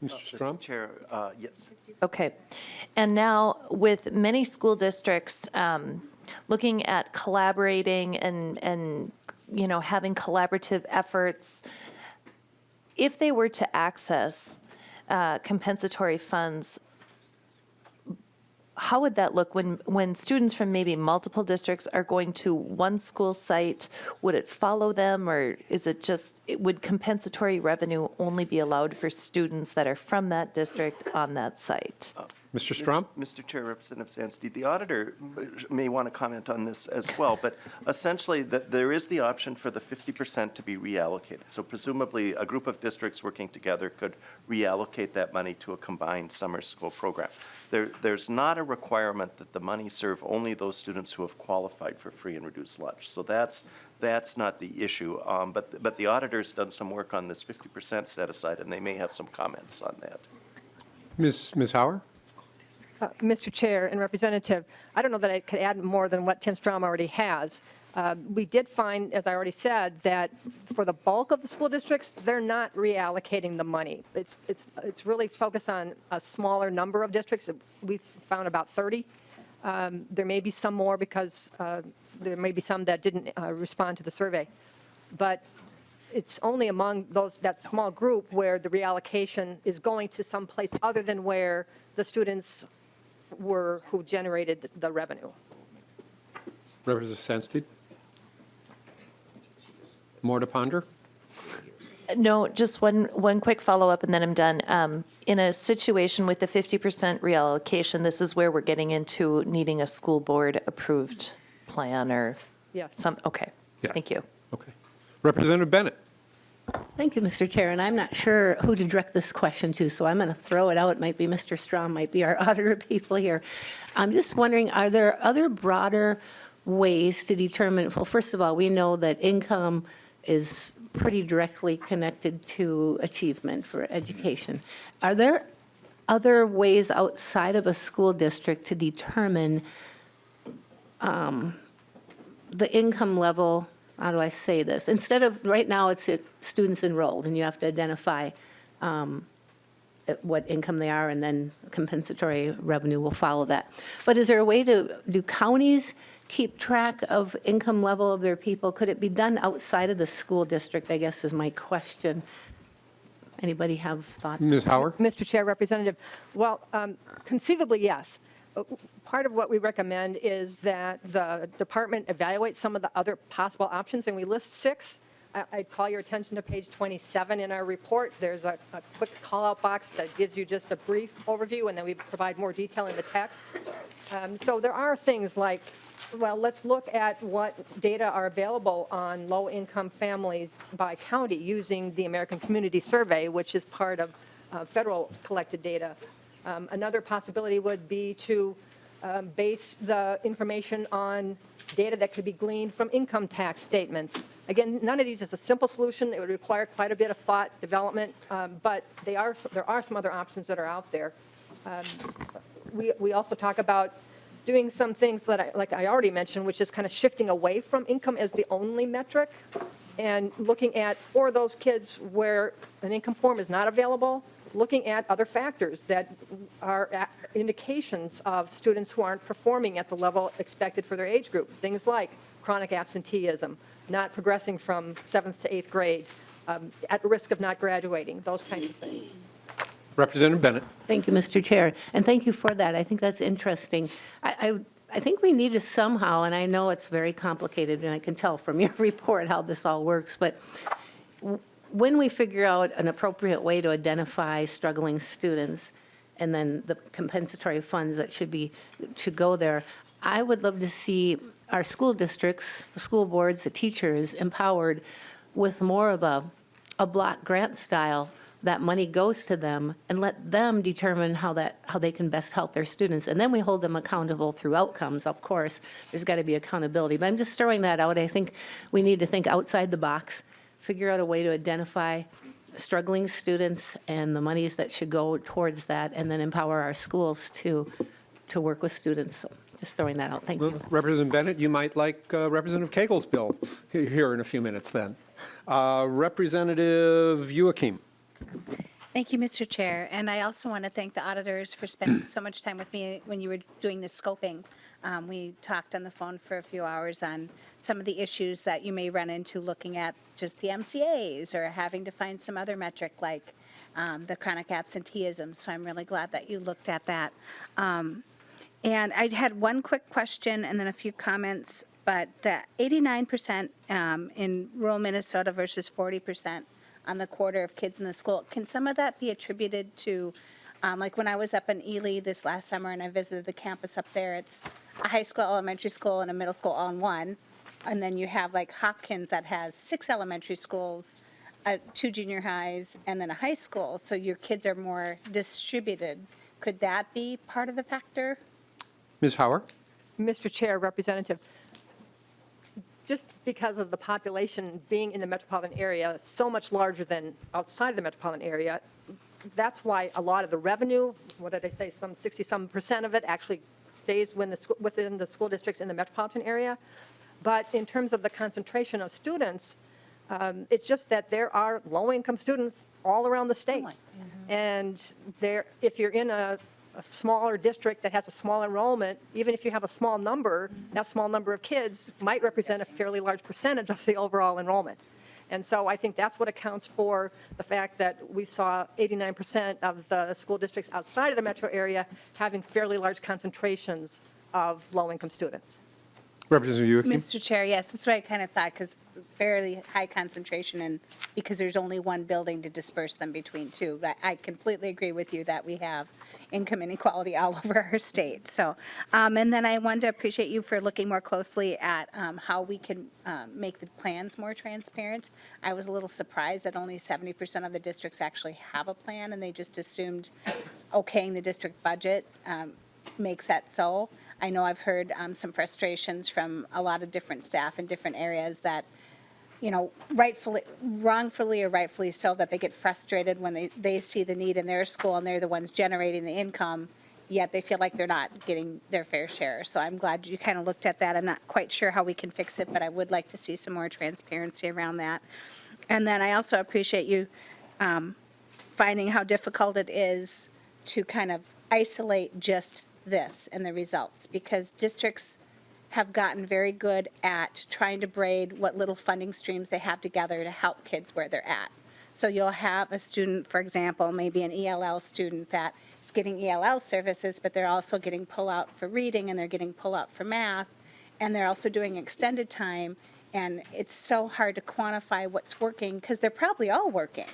Mr. Strom? Mr. Chair, yes. Okay. And now with many school districts looking at collaborating and you know, having collaborative efforts, if they were to access compensatory funds, how would that look when students from maybe multiple districts are going to one school site? Would it follow them, or is it just, would compensatory revenue only be allowed for students that are from that district on that site? Mr. Strom? Mr. Chair, Representative Sandstein, the auditor may want to comment on this as well, but essentially there is the option for the 50% to be reallocated. So presumably a group of districts working together could reallocate that money to a combined summer school program. There's not a requirement that the money serve only those students who have qualified for free and reduced lunch. So that's not the issue. But the auditor's done some work on this 50% set aside, and they may have some comments on that. Ms. Hauer? Mr. Chair and Representative, I don't know that I could add more than what Tim Strom already has. We did find, as I already said, that for the bulk of the school districts, they're not reallocating the money. It's really focused on a smaller number of districts. We found about 30. There may be some more because there may be some that didn't respond to the survey. But it's only among that small group where the reallocation is going to some place other than where the students were who generated the revenue. Representative Sandstein? More to ponder? No, just one quick follow-up, and then I'm done. In a situation with the 50% reallocation, this is where we're getting into needing a school board-approved plan or Yes. some, okay, Yeah. thank you. Okay. Representative Bennett? Thank you, Mr. Chair, and I'm not sure who to direct this question to, so I'm going to throw it out. It might be Mr. Strom, might be our auditor people here. I'm just wondering, are there other broader ways to determine, well, first of all, we know that income is pretty directly connected to achievement for education. Are there other ways outside of a school district to determine the income level? How do I say this? Instead of, right now, it's students enrolled, and you have to identify what income they are, and then compensatory revenue will follow that. But is there a way do counties keep track of income level of their people? Could it be done outside of the school district, I guess is my question. Anybody have thoughts? Ms. Hauer? Mr. Chair, Representative, well, conceivably, yes. Part of what we recommend is that the department evaluate some of the other possible options, and we list 6. I'd call your attention to page 27 in our report. There's a quick call-out box that gives you just a brief overview, and then we provide more detail in the text. So there are things like, well, let's look at what data are available on low-income families by county using the American Community Survey, which is part of federal collected data. Another possibility would be to base the information on data that could be gleaned from income tax statements. Again, none of these is a simple solution. It would require quite a bit of thought, development, but there are some other options that are out there. We also talk about doing some things that, like I already mentioned, which is kind of shifting away from income as the only metric and looking at, for those kids where an income form is not available, looking at other factors that are indications of students who aren't performing at the level expected for their age group. Things like chronic absenteeism, not progressing from 7th to 8th grade, at risk of not graduating, those kinds of things. Representative Bennett. Thank you, Mr. Chair, and thank you for that. I think that's interesting. I think we need to somehow, and I know it's very complicated, and I can tell from your report how this all works, but when we figure out an appropriate way to identify struggling students and then the compensatory funds that should go there, I would love to see our school districts, the school boards, the teachers empowered with more of a block grant style. That money goes to them and let them determine how they can best help their students. And then we hold them accountable through outcomes. Of course, there's got to be accountability. But I'm just throwing that out. I think we need to think outside the box, figure out a way to identify struggling students and the monies that should go towards that, and then empower our schools to work with students. So just throwing that out. Thank you. Representative Bennett, you might like Representative Kegel's bill here in a few minutes then. Representative Youakim. Thank you, Mr. Chair. And I also want to thank the auditors for spending so much time with me when you were doing the scoping. We talked on the phone for a few hours on some of the issues that you may run into looking at just the MCAs or having to find some other metric like the chronic absenteeism. So I'm really glad that you looked at that. And I had one quick question and then a few comments, but the 89% in rural Minnesota versus 40% on the quarter of kids in the school, can some of that be attributed to, like when I was up in Ely this last summer and I visited the campus up there, it's a high school, elementary school, and a middle school all in one. And then you have like Hopkins that has 6 elementary schools, 2 junior highs, and then a high school. So your kids are more distributed. Could that be part of the factor? Ms. Hauer? Mr. Chair, Representative, just because of the population being in the metropolitan area so much larger than outside of the metropolitan area, that's why a lot of the revenue, what did I say, some 60-some% of it actually stays within the school districts in the metropolitan area. But in terms of the concentration of students, it's just that there are low-income students all around the state. And if you're in a smaller district that has a small enrollment, even if you have a small number, that small number of kids might represent a fairly large percentage of the overall enrollment. And so I think that's what accounts for the fact that we saw 89% of the school districts outside of the metro area having fairly large concentrations of low-income students. Representative Youakim? Mr. Chair, yes, that's what I kind of thought, because it's fairly high concentration, and because there's only one building to disperse them between two. But I completely agree with you that we have income inequality all over our state. So, and then I wanted to appreciate you for looking more closely at how we can make the plans more transparent. I was a little surprised that only 70% of the districts actually have a plan, and they just assumed okaying the district budget makes that so. I know I've heard some frustrations from a lot of different staff in different areas that, you know, wrongfully or rightfully so, that they get frustrated when they see the need in their school and they're the ones generating the income, yet they feel like they're not getting their fair share. So I'm glad you kind of looked at that. I'm not quite sure how we can fix it, but I would like to see some more transparency around that. And then I also appreciate you finding how difficult it is to kind of isolate just this and the results, because districts have gotten very good at trying to braid what little funding streams they have together to help kids where they're at. So you'll have a student, for example, maybe an ELL student that is getting ELL services, but they're also getting pull out for reading and they're getting pull out for math, and they're also doing extended time, And it's so hard to quantify what's working, because they're probably all working.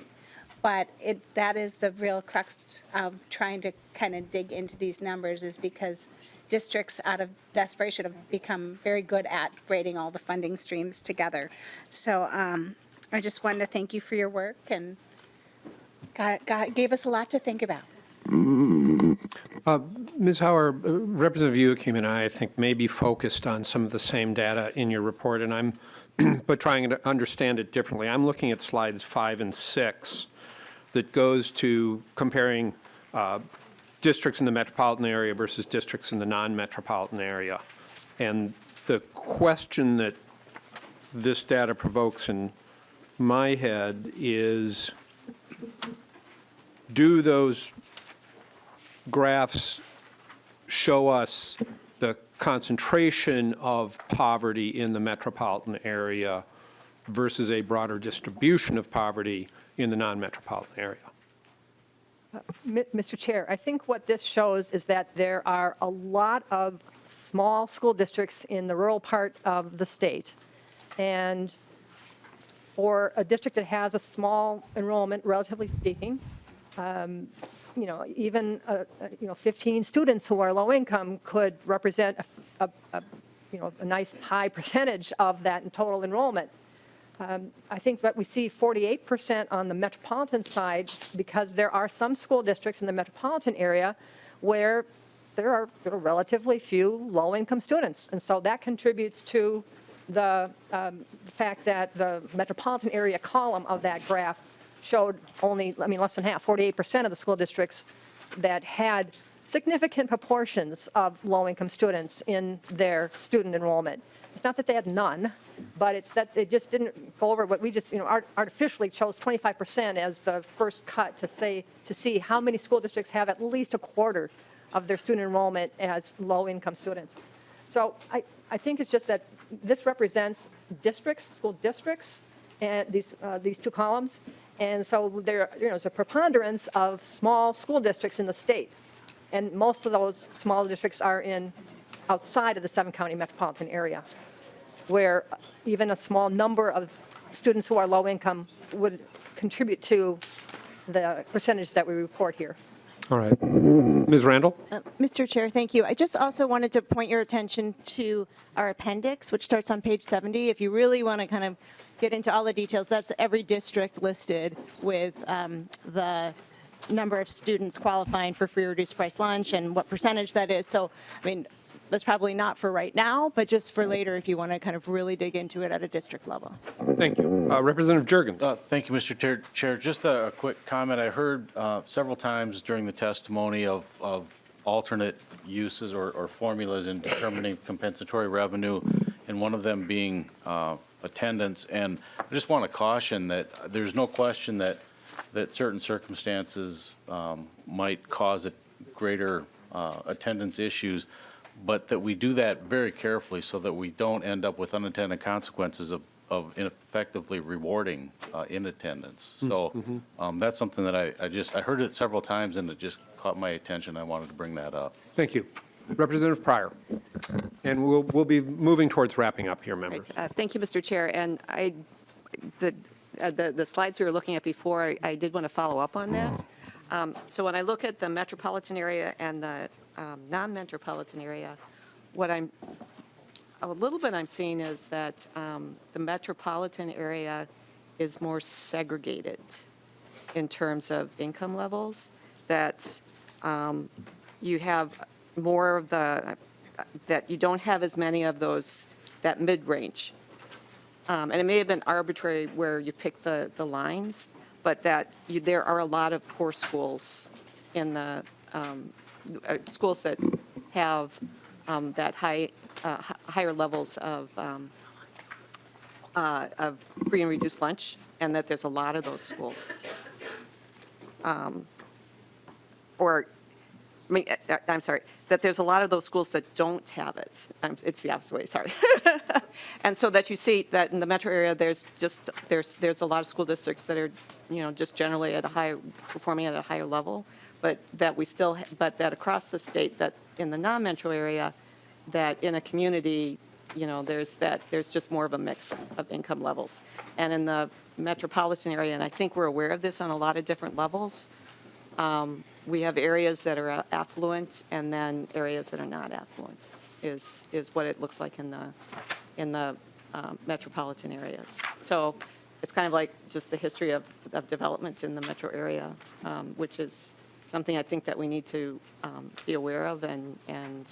But that is the real crux of trying to kind of dig into these numbers, is because districts, out of desperation, have become very good at braiding all the funding streams together. So I just wanted to thank you for your work, and gave us a lot to think about. Ms. Howard, Representative Youakim and I think may be focused on some of the same data in your report, and I'm but trying to understand it differently. I'm looking at slides 5 and 6 that goes to comparing districts in the metropolitan area versus districts in the non-metropolitan area. And the question that this data provokes in my head is, do those graphs show us the concentration of poverty in the metropolitan area versus a broader distribution of poverty in the non-metropolitan area? Mr. Chair, I think what this shows is that there are a lot of small school districts in the rural part of the state. And for a district that has a small enrollment, relatively speaking, even 15 students who are low income could represent a nice high percentage of that in total enrollment. I think that we see 48% on the metropolitan side, because there are some school districts in the metropolitan area where there are relatively few low-income students. And so that contributes to the fact that the metropolitan area column of that graph showed only, less than half, 48% of the school districts that had significant proportions of low-income students in their student enrollment. It's not that they had none, but it's that they just didn't go over what we just, artificially chose 25% as the first cut to see how many school districts have at least a quarter of their student enrollment as low-income students. So I think it's just that this represents districts, school districts, and these two columns. And so there's a preponderance of small school districts in the state. And most of those small districts are outside of the 7-county metropolitan area, where even a small number of students who are low income would contribute to the percentage that we report here. All right. Ms. Randall? Mr. Chair, thank you. I just also wanted to point your attention to our appendix, which starts on page 70. If you really want to kind of get into all the details, that's every district listed with the number of students qualifying for free reduced price lunch and what percentage that is. So, that's probably not for right now, but just for later if you want to kind of really dig into it at a district level. Thank you. Representative Jurgens? Thank you, Mr. Chair. Just a quick comment. I heard several times during the testimony of alternate uses or formulas in determining compensatory revenue, and one of them being attendance. And I just want to caution that there's no question that certain circumstances might cause greater attendance issues, but that we do that very carefully so that we don't end up with unintended consequences of ineffectively rewarding in attendance. So that's something that I heard it several times and it just caught my attention. I wanted to bring that up. Thank you. Representative Pryor. And we'll be moving towards wrapping up here, members. Thank you, Mr. Chair. And the slides we were looking at before, I did want to follow up on that. So when I look at the metropolitan area and the non-metropolitan area, what I'm seeing is that the metropolitan area is more segregated in terms of income levels, that you have more of that you don't have as many of those, that mid-range. And it may have been arbitrary where you pick the lines, but that there are a lot of poor schools in the schools that have that higher levels of free and reduced lunch, and that there's a lot of those schools. I'm sorry, that there's a lot of those schools that don't have it. It's the opposite way, sorry. And so that you see that in the metro area, there's a lot of school districts that are, just generally performing at a higher level, but that across the state, that in the non-metro area, that in a community, there's just more of a mix of income levels. And in the metropolitan area, and I think we're aware of this on a lot of different levels, we have areas that are affluent and then areas that are not affluent, is what it looks like in the metropolitan areas. So it's kind of like just the history of development in the metro area, which is something I think that we need to be aware of, and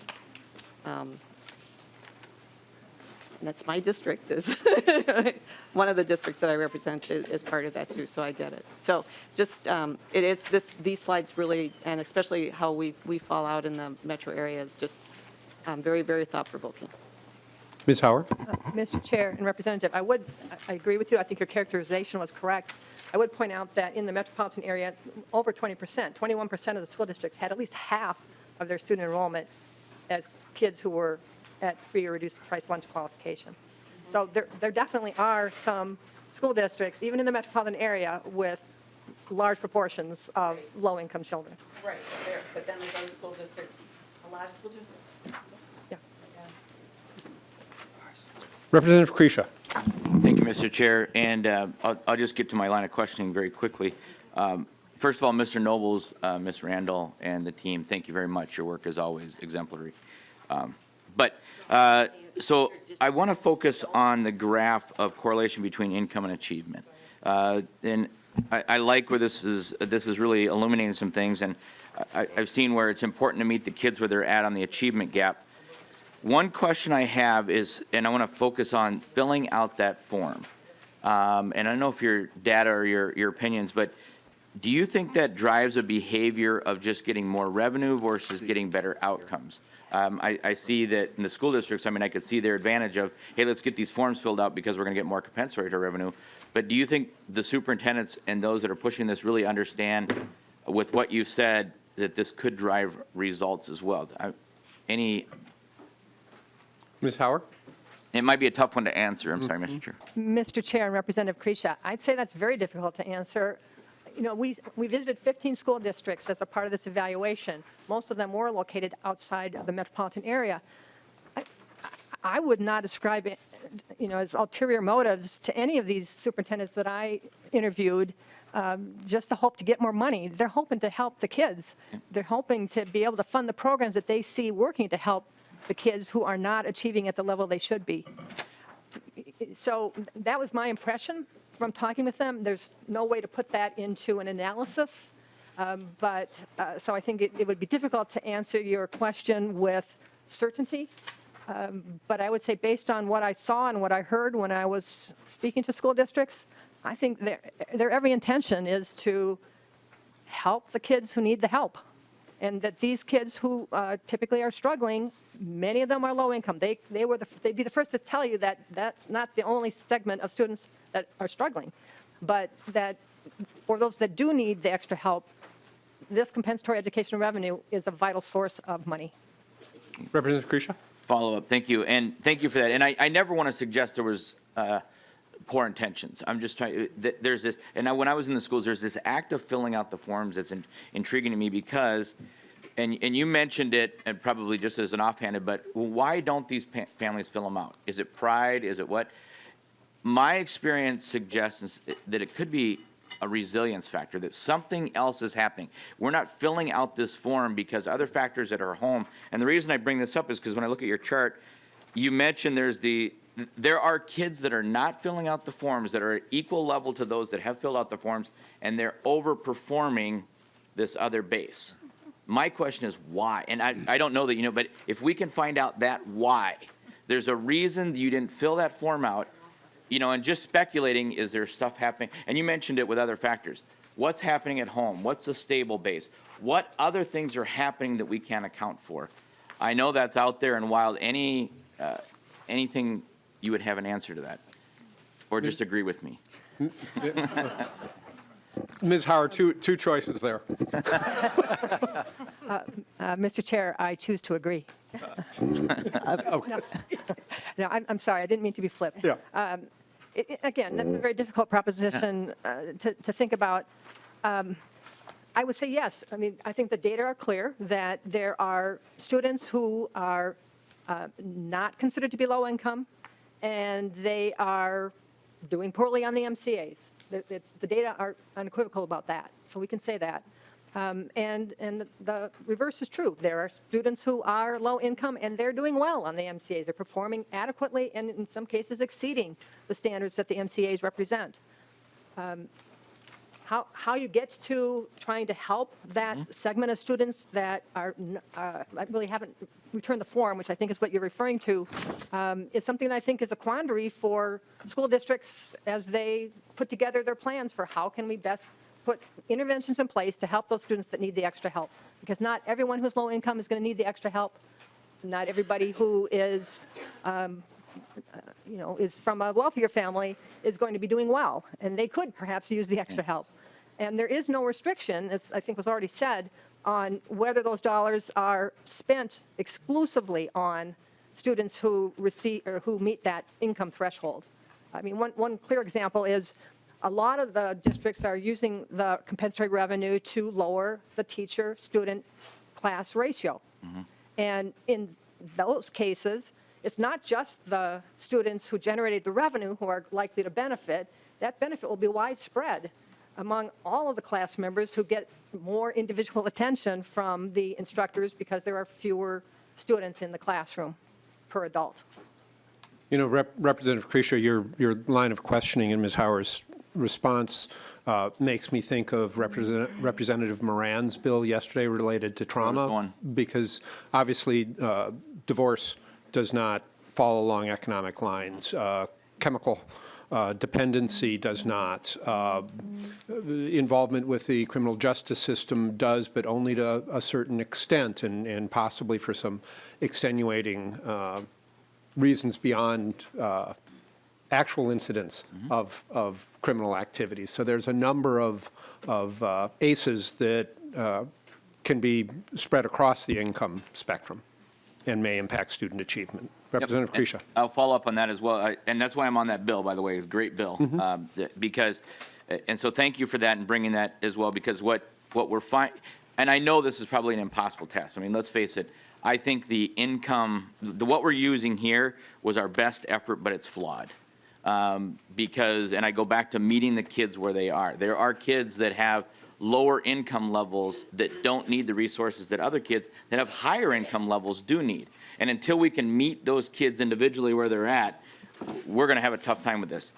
that's my district, is one of the districts that I represent is part of that too, so I get it. So just, it is, these slides really, and especially how we fall out in the metro area is just very, very thought-provoking. Ms. Hauer? Mr. Chair and Representative, I agree with you. I think your characterization was correct. I would point out that in the metropolitan area, over 20%, 21% of the school districts had at least half of their student enrollment as kids who were at free or reduced price lunch qualification. So there definitely are some school districts, even in the metropolitan area, with large proportions of low-income children. Right, but then there's other school districts, a lot of school districts. Yeah. Representative Kresha. Thank you, Mr. Chair, and I'll just get to my line of questioning very quickly. First of all, Mr. Nobles, Ms. Randall, and the team, thank you very much. Your work is always exemplary. So I want to focus on the graph of correlation between income and achievement. And I like where this is really illuminating some things, and I've seen where it's important to meet the kids where they're at on the achievement gap. One question I have is, and I want to focus on filling out that form. And I don't know if your data or your opinions, but do you think that drives a behavior of just getting more revenue versus getting better outcomes? I see that in the school districts, I mean, I could see their advantage of, hey, let's get these forms filled out because we're going to get more compensatory revenue. But do you think the superintendents and those that are pushing this really understand with what you said that this could drive results as well? Ms. Hauer? It might be a tough one to answer. I'm sorry, Mr. Chair. Mr. Chair and Representative Kresha, I'd say that's very difficult to answer. You know, we visited 15 school districts as a part of this evaluation. Most of them were located outside of the metropolitan area. I would not ascribe it, as ulterior motives to any of these superintendents that I interviewed, just to hope to get more money. They're hoping to help the kids. They're hoping to be able to fund the programs that they see working to help the kids who are not achieving at the level they should be. So that was my impression from talking with them. There's no way to put that into an analysis, so I think it would be difficult to answer your question with certainty. But I would say based on what I saw and what I heard when I was speaking to school districts, I think their every intention is to help the kids who need the help. And that these kids who typically are struggling, many of them are low income. They'd be the first to tell you that that's not the only segment of students that are struggling, but that for those that do need the extra help, this compensatory educational revenue is a vital source of money. Representative Kresha? Follow up. Thank you. And thank you for that. And I never want to suggest there was poor intentions. I'm just trying, there's this, and when I was in the schools, there's this act of filling out the forms that's intriguing to me because, and you mentioned it, and probably just as an offhanded, but why don't these families fill them out? Is it pride? Is it what? My experience suggests that it could be a resilience factor, that something else is happening. We're not filling out this form because other factors at our home, and the reason I bring this up is because when I look at your chart, you mentioned there are kids that are not filling out the forms that are at equal level to those that have filled out the forms, and they're overperforming this other base. My question is why? And I don't know that but if we can find out that why, there's a reason you didn't fill that form out, and just speculating, is there stuff happening? And you mentioned it with other factors. What's happening at home? What's the stable base? What other things are happening that we can't account for? I know that's out there and wild. Anything you would have an answer to that? Or just agree with me? Ms. Howard, two choices there. Mr. Chair, I choose to agree. No, I'm sorry, I didn't mean to be flip. Yeah. Again, that's a very difficult proposition to think about. I would say yes. I mean, I think the data are clear that there are students who are not considered to be low income, and they are doing poorly on the MCAs. The data are unequivocal about that, so we can say that. And the reverse is true. There are students who are low income, and they're doing well on the MCAs. They're performing adequately, and in some cases exceeding the standards that the MCAs represent. How you get to trying to help that segment of students that are really haven't returned the form, which I think is what you're referring to, is something that I think is a quandary for school districts as they put together their plans for how can we best put interventions in place to help those students that need the extra help. Because not everyone who's low income is going to need the extra help. Not everybody who is is from a wealthier family is going to be doing well, and they could perhaps use the extra help. And there is no restriction, as I think was already said, on whether those dollars are spent exclusively on students who receive or who meet that income threshold. I mean, one clear example is a lot of the districts are using the compensatory revenue to lower the teacher-student class ratio. And in those cases, it's not just the students who generated the revenue who are likely to benefit. That benefit will be widespread among all of the class members who get more individual attention from the instructors because there are fewer students in the classroom per adult. You know, Representative Krisha, your line of questioning and Ms. Hauer's response makes me think of Representative Moran's bill yesterday related to trauma, because obviously divorce does not fall along economic lines. Chemical dependency does not. Involvement with the criminal justice system does, but only to a certain extent, and possibly for some extenuating reasons beyond actual incidents of criminal activities. So there's a number of ACEs that can be spread across the income spectrum and may impact student achievement. Representative Krisha. I'll follow up on that as well, and that's why I'm on that bill, by the way. It's a great bill, because, and so thank you for that and bringing that as well, because what we're finding, and I know this is probably an impossible task. I mean, let's face it, I think the income, what we're using here was our best effort, but it's flawed. Because, and I go back to meeting the kids where they are. There are kids that have lower income levels that don't need the resources that other kids that have higher income levels do need. And until we can meet those kids individually where they're at, we're going to have a tough time with this.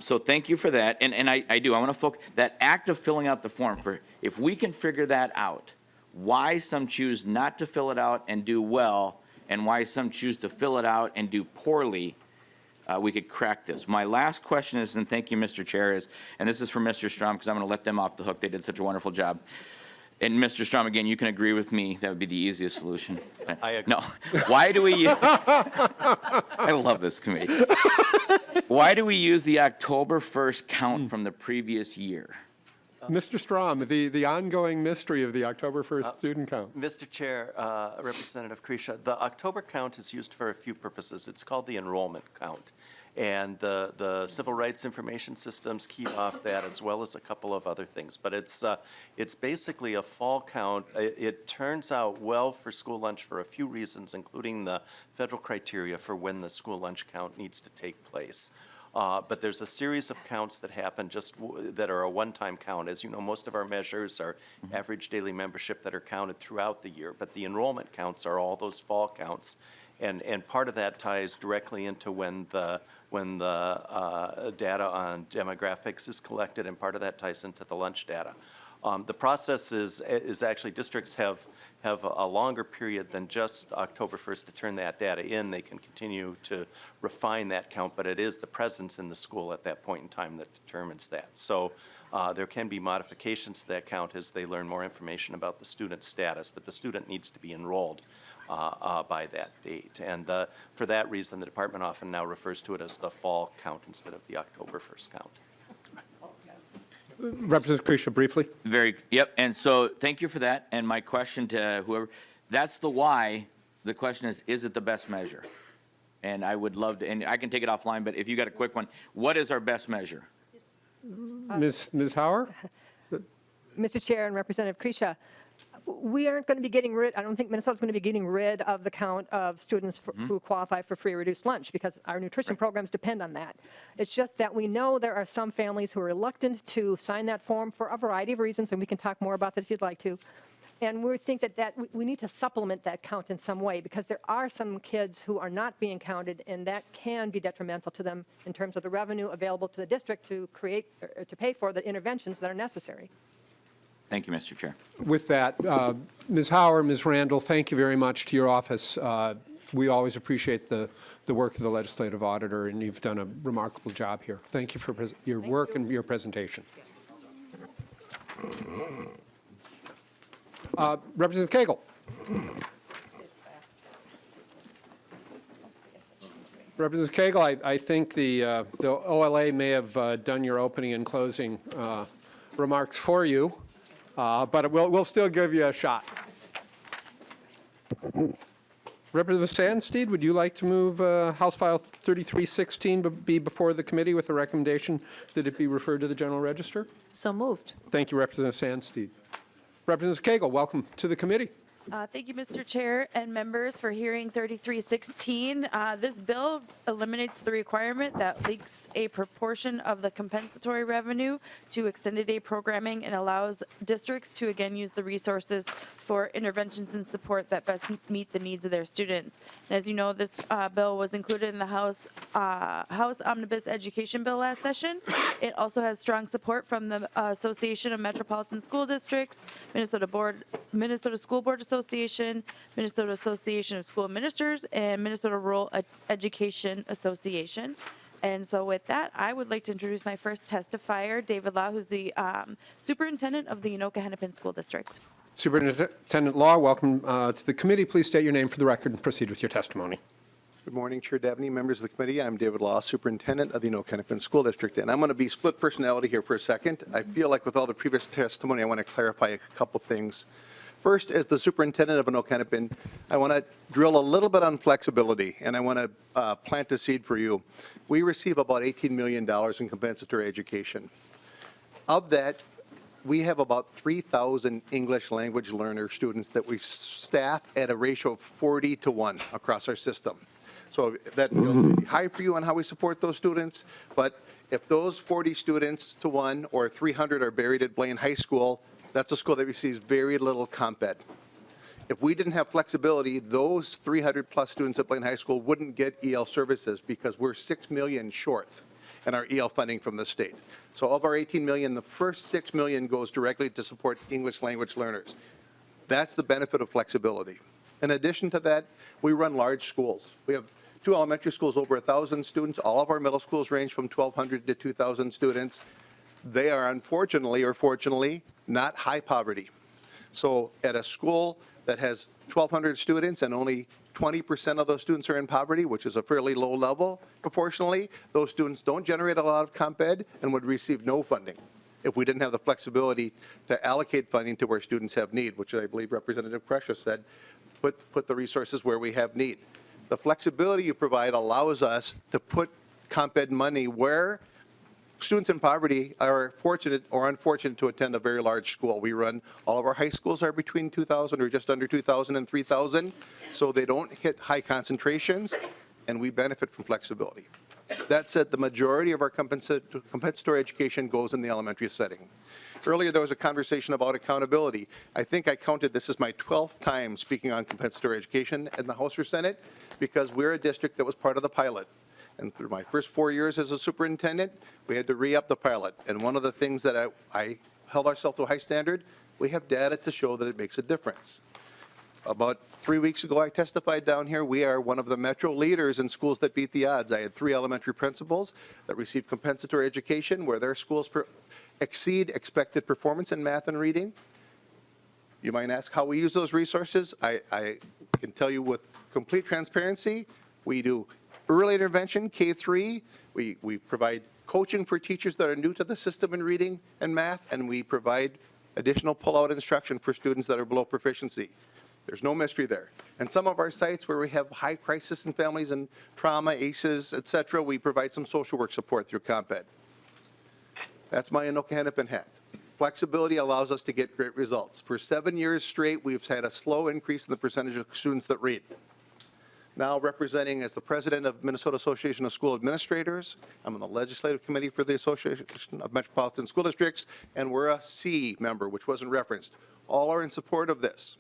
So thank you for that. And I want to focus, that act of filling out the form, for if we can figure that out, why some choose not to fill it out and do well, and why some choose to fill it out and do poorly, we could crack this. My last question is, and thank you, Mr. Chair, is, and this is for Mr. Strom, because I'm going to let them off the hook. They did such a wonderful job. And Mr. Strom, again, you can agree with me. That would be the easiest solution. I agree. No. Why do we I love this committee. Why do we use the October 1st count from the previous year? Mr. Strom, the ongoing mystery of the October 1st student count. Mr. Chair, Representative Krisha, the October count is used for a few purposes. It's called the enrollment count. And the civil rights information systems key off that, as well as a couple of other things. But it's basically a fall count. It turns out well for school lunch for a few reasons, including the federal criteria for when the school lunch count needs to take place. But there's a series of counts that happen that are a one-time count. As you know, most of our measures are average daily membership that are counted throughout the year. But the enrollment counts are all those fall counts. And part of that ties directly into when the data on demographics is collected, and part of that ties into the lunch data. The process is actually districts have a longer period than just October 1st to turn that data in. They can continue to refine that count, but it is the presence in the school at that point in time that determines that. So there can be modifications to that count as they learn more information about the student's status, but the student needs to be enrolled by that date. And for that reason, the department often now refers to it as the fall count instead of the October 1st count. Representative Krisha, briefly. Yep, and so thank you for that. And my question to whoever, that's the why. The question is it the best measure? And I would love to, and I can take it offline, but if you got a quick one, what is our best measure? Ms. Hauer? Mr. Chair and Representative Krisha, we aren't going to be getting rid, I don't think Minnesota's going to be getting rid of the count of students who qualify for free or reduced lunch, because our nutrition programs depend on that. It's just that we know there are some families who are reluctant to sign that form for a variety of reasons, and we can talk more about that if you'd like to. And we think that we need to supplement that count in some way, because there are some kids who are not being counted, and that can be detrimental to them in terms of the revenue available to the district to create, or to pay for the interventions that are necessary. Thank you, Mr. Chair. With that, Ms. Hauer, Ms. Randall, thank you very much to your office. We always appreciate the work of the legislative auditor, and you've done a remarkable job here. Thank you for your work and your presentation. Representative Cagle. Representative Cagle, I think the OLA may have done your opening and closing remarks for you. But we'll still give you a shot. Representative Sandsteed, would you like to move House File 3316 be before the committee with a recommendation that it be referred to the General Register? So moved. Thank you, Representative Sandsteed. Representative Cagle, welcome to the committee. Thank you, Mr. Chair and members, for hearing 3316. This bill eliminates the requirement that links a proportion of the compensatory revenue to extended day programming and allows districts to again use the resources for interventions and support that best meet the needs of their students. And as you know, this bill was included in the House Omnibus Education Bill last session. It also has strong support from the Association of Metropolitan School Districts, Minnesota School Board Association, Minnesota Association of School Ministers, and Minnesota Rural Education Association. And so with that, I would like to introduce my first testifier, David Law, who's the superintendent of the Anoka-Hennepin School District. Superintendent Law, welcome to the committee. Please state your name for the record and proceed with your testimony. Good morning, Chair Dabney, members of the committee. I'm David Law, Superintendent of the Anoka-Hennepin School District, and I'm going to be split personality here for a second. I feel like with all the previous testimony, I want to clarify a couple things. First, as the superintendent of Anoka-Hennepin, I want to drill a little bit on flexibility, and I want to plant a seed for you. We receive about $18 million in compensatory education. Of that, we have about 3,000 English language learner students that we staff at a ratio of 40 to 1 across our system. So that feels pretty high for you on how we support those students, but if those 40 students to 1 or 300 are buried at Blaine High School, that's a school that receives very little comp ed. If we didn't have flexibility, those 300 plus students at Blaine High School wouldn't get EL services because we're $6 million short in our EL funding from the state. So of our $18 million, the first $6 million goes directly to support English language learners. That's the benefit of flexibility. In addition to that, we run large schools. We have 2 elementary schools, over 1,000 students. All of our middle schools range from 1,200 to 2,000 students. They are unfortunately or fortunately not high poverty. So at a school that has 1,200 students and only 20% of those students are in poverty, which is a fairly low level proportionally, those students don't generate a lot of comp ed and would receive no funding if we didn't have the flexibility to allocate funding to where students have need, which I believe Representative Precious said, put the resources where we have need. The flexibility you provide allows us to put comp ed money where students in poverty are fortunate or unfortunate to attend a very large school. We run, all of our high schools are between 2,000 or just under 2,000 and 3,000, so they don't hit high concentrations, and we benefit from flexibility. That said, the majority of our compensatory education goes in the elementary setting. Earlier, there was a conversation about accountability. I think I counted, this is my 12th time speaking on compensatory education in the House or Senate, because we're a district that was part of the pilot. And through my first 4 years as a superintendent, we had to re-up the pilot. And one of the things that I held ourselves to a high standard, we have data to show that it makes a difference. About 3 weeks ago, I testified down here, we are one of the metro leaders in schools that beat the odds. I had 3 elementary principals that received compensatory education where their schools exceed expected performance in math and reading. You might ask how we use those resources. I can tell you with complete transparency, we do early intervention, K-3. We provide coaching for teachers that are new to the system in reading and math, and we provide additional pull-out instruction for students that are below proficiency. There's no mystery there. And some of our sites where we have high crisis in families and trauma, ACEs, et cetera, we provide some social work support through comp ed. That's my Anoka-Hennepin hat. Flexibility allows us to get great results. For 7 years straight, we've had a slow increase in the percentage of students that read. Now representing as the president of Minnesota Association of School Administrators, I'm on the legislative committee for the Association of Metropolitan School Districts, and we're a C member, which wasn't referenced. All are in support of this.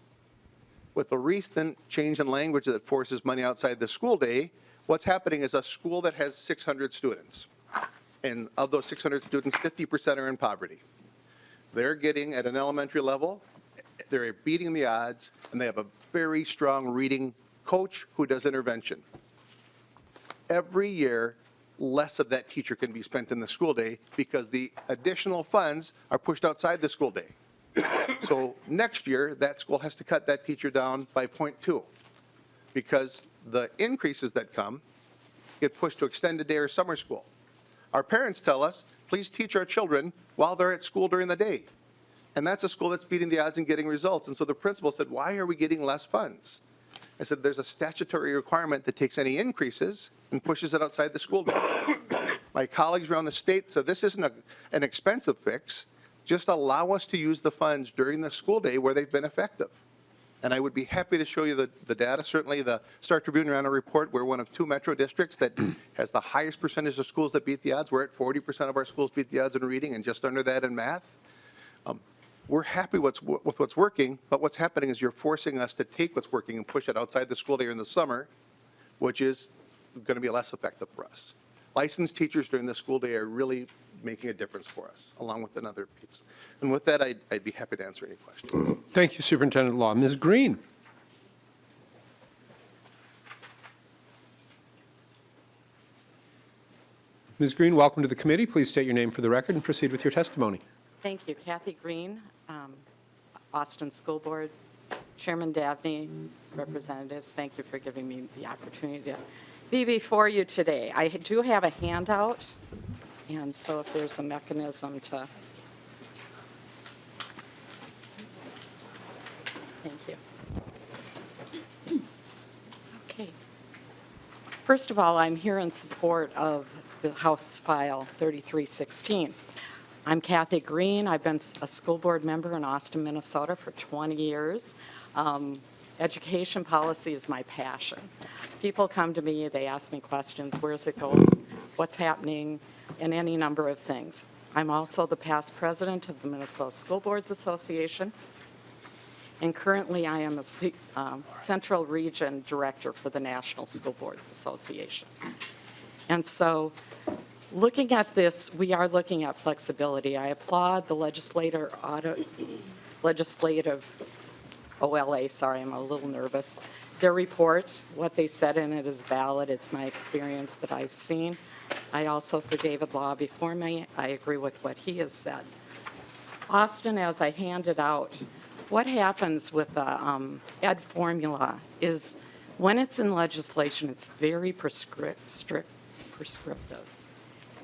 With the recent change in language that forces money outside the school day, what's happening is a school that has 600 students. And of those 600 students, 50% are in poverty. They're getting, at an elementary level, they're beating the odds, and they have a very strong reading coach who does intervention. Every year, less of that teacher can be spent in the school day because the additional funds are pushed outside the school day. So next year, that school has to cut that teacher down by 0.2 because the increases that come get pushed to extended day or summer school. Our parents tell us, please teach our children while they're at school during the day. And that's a school that's beating the odds and getting results. And so the principal said, why are we getting less funds? I said, there's a statutory requirement that takes any increases and pushes it outside the school day. My colleagues around the state said, this isn't an expensive fix. Just allow us to use the funds during the school day where they've been effective. And I would be happy to show you the data. Certainly, the Star Tribune ran a report. We're one of 2 metro districts that has the highest percentage of schools that beat the odds. We're at 40% of our schools beat the odds in reading and just under that in math. We're happy with what's working, but what's happening is you're forcing us to take what's working and push it outside the school day or in the summer, which is going to be less effective for us. Licensed teachers during the school day are really making a difference for us, along with another piece. And with that, I'd be happy to answer any questions. Thank you, Superintendent Law. Ms. Green. Ms. Green, welcome to the committee. Please state your name for the record and proceed with your testimony. Thank you. Kathy Green, Austin School Board, Chairman Dabney, representatives, thank you for giving me the opportunity to be before you today. I do have a handout, and so if there's a mechanism to... Thank you. Okay. First of all, I'm here in support of the House File 3316. I'm Kathy Green. I've been a school board member in Austin, Minnesota for 20 years. Education policy is my passion. People come to me, they ask me questions, where's it going, what's happening, and any number of things. I'm also the past president of the Minnesota School Boards Association, and currently I am a Central Region Director for the National School Boards Association. And so looking at this, we are looking at flexibility. I applaud the legislative OLA, sorry, I'm a little nervous. Their report, what they said in it is valid. It's my experience that I've seen. I also, for David Law before me, I agree with what he has said. Austin, as I handed out, what happens with the ed formula is when it's in legislation, it's very prescriptive.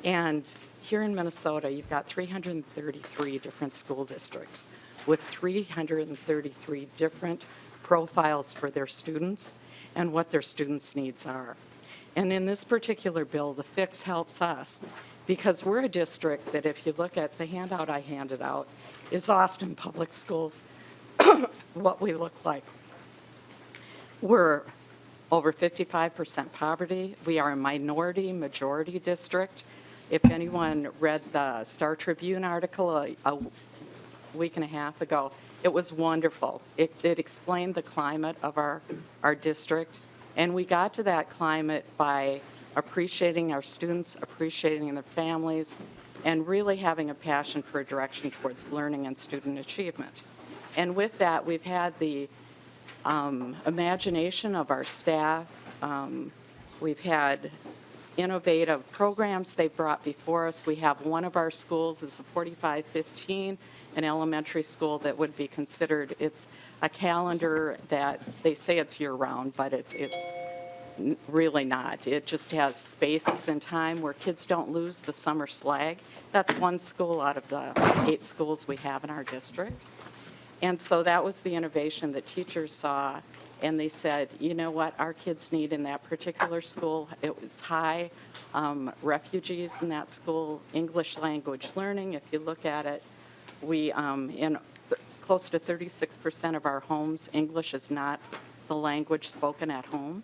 And here in Minnesota, you've got 333 different school districts with 333 different profiles for their students and what their students' needs are. And in this particular bill, the fix helps us because we're a district that, if you look at the handout I handed out, is Austin Public Schools, what we look like. We're over 55% poverty. We are a majority district. If anyone read the Star Tribune article a week and a half ago, it was wonderful. It explained the climate of our district, and we got to that climate by appreciating our students, appreciating their families, and really having a passion for a direction towards learning and student achievement. And with that, we've had the imagination of our staff. We've had innovative programs they brought before us. We have one of our schools is a 4515, an elementary school that would be considered, it's a calendar that they say it's year-round, but it's really not. It just has spaces in time where kids don't lose the summer slag. That's one school out of the 8 schools we have in our district. And so that was the innovation that teachers saw, and they said, you know what our kids need in that particular school? It was high refugees in that school, English language learning, if you look at it, We, close to 36% of our homes, English is not the language spoken at home.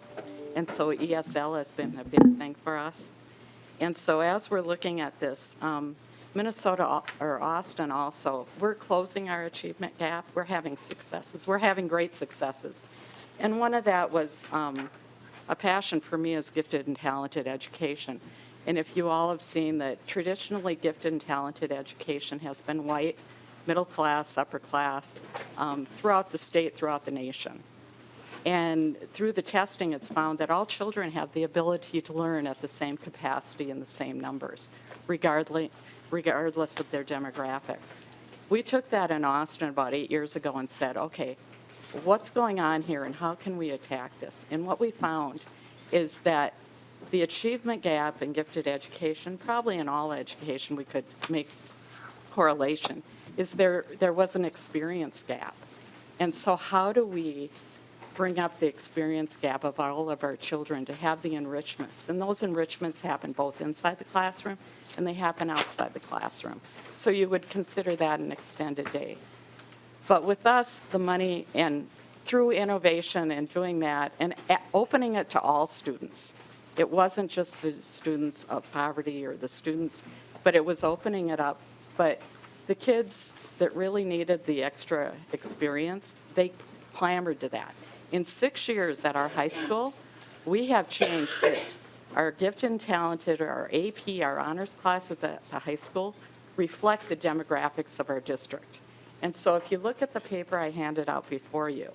And so ESL has been a big thing for us. And so as we're looking at this, Minnesota or Austin also, we're closing our achievement gap. We're having successes. We're having great successes. And one of that was a passion for me is gifted and talented education. And if you all have seen that traditionally gifted and talented education has been white, middle class, upper class, throughout the state, throughout the nation. And through the testing, it's found that all children have the ability to learn at the same capacity and the same numbers, regardless of their demographics. We took that in Austin about 8 years ago and said, okay, what's going on here and how can we attack this? And what we found is that the achievement gap in gifted education, probably in all education we could make correlation, is there was an experience gap. And so how do we bring up the experience gap of all of our children to have the enrichments? And those enrichments happen both inside the classroom and they happen outside the classroom. So you would consider that an extended day. But with us, the money, and through innovation and doing that, and opening it to all students, it wasn't just the students of poverty or the students, but it was opening it up. But the kids that really needed the extra experience, they clamored to that. In 6 years at our high school, we have changed that our gifted and talented, our AP, our honors classes at the high school reflect the demographics of our district. And so if you look at the paper I handed out before you,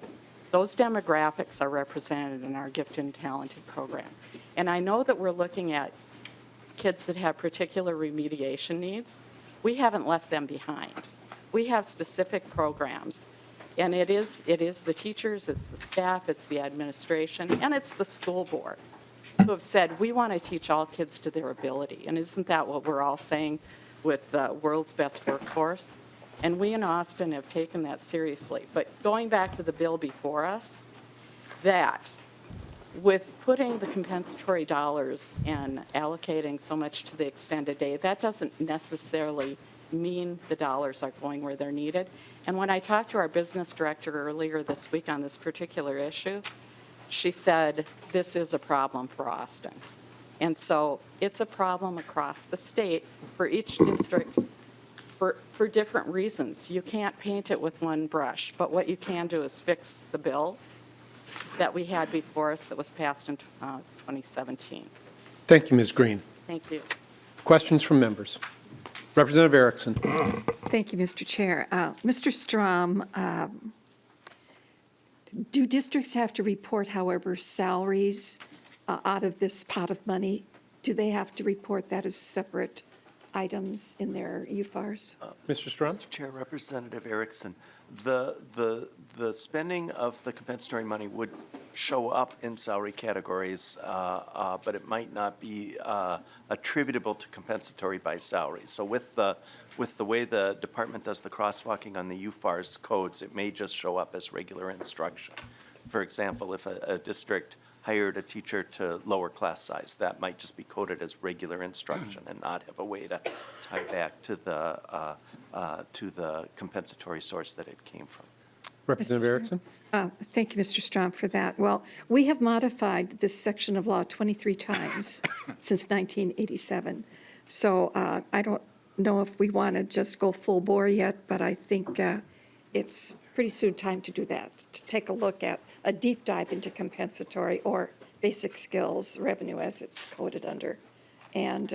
those demographics are represented in our gifted and talented program. And I know that we're looking at kids that have particular remediation needs. We haven't left them behind. We have specific programs. And it is the teachers, it's the staff, it's the administration, and it's the school board who have said, we want to teach all kids to their ability. And isn't that what we're all saying with the world's best workforce? And we in Austin have taken that seriously. But going back to the bill before us, that with putting the compensatory dollars and allocating so much to the extended day, that doesn't necessarily mean the dollars are going where they're needed. And when I talked to our business director earlier this week on this particular issue, she said, this is a problem for Austin. And so it's a problem across the state for each district for different reasons. You can't paint it with one brush, but what you can do is fix the bill that we had before us that was passed in 2017. Thank you, Ms. Green. Thank you. Questions from members? Representative Erickson. Thank you, Mr. Chair. Mr. Strom, do districts have to report, however, salaries out of this pot of money? Do they have to report that as separate items in their UFARs? Mr. Strom? Mr. Chair, Representative Erickson, the spending of the compensatory money would show up in salary categories, but it might not be attributable to compensatory by salary. So with the way the department does the crosswalking on the UFARS codes, it may just show up as regular instruction. For example, if a district hired a teacher to lower class size, that might just be coded as regular instruction and not have a way to tie back to the compensatory source that it came from. Representative Erickson. Thank you, Mr. Strom, for that. Well, we have modified this section of law 23 times since 1987. So I don't know if we want to just go full bore yet, but I think it's pretty soon time to do that, to take a look at a deep dive into compensatory or basic skills revenue as it's coded under, and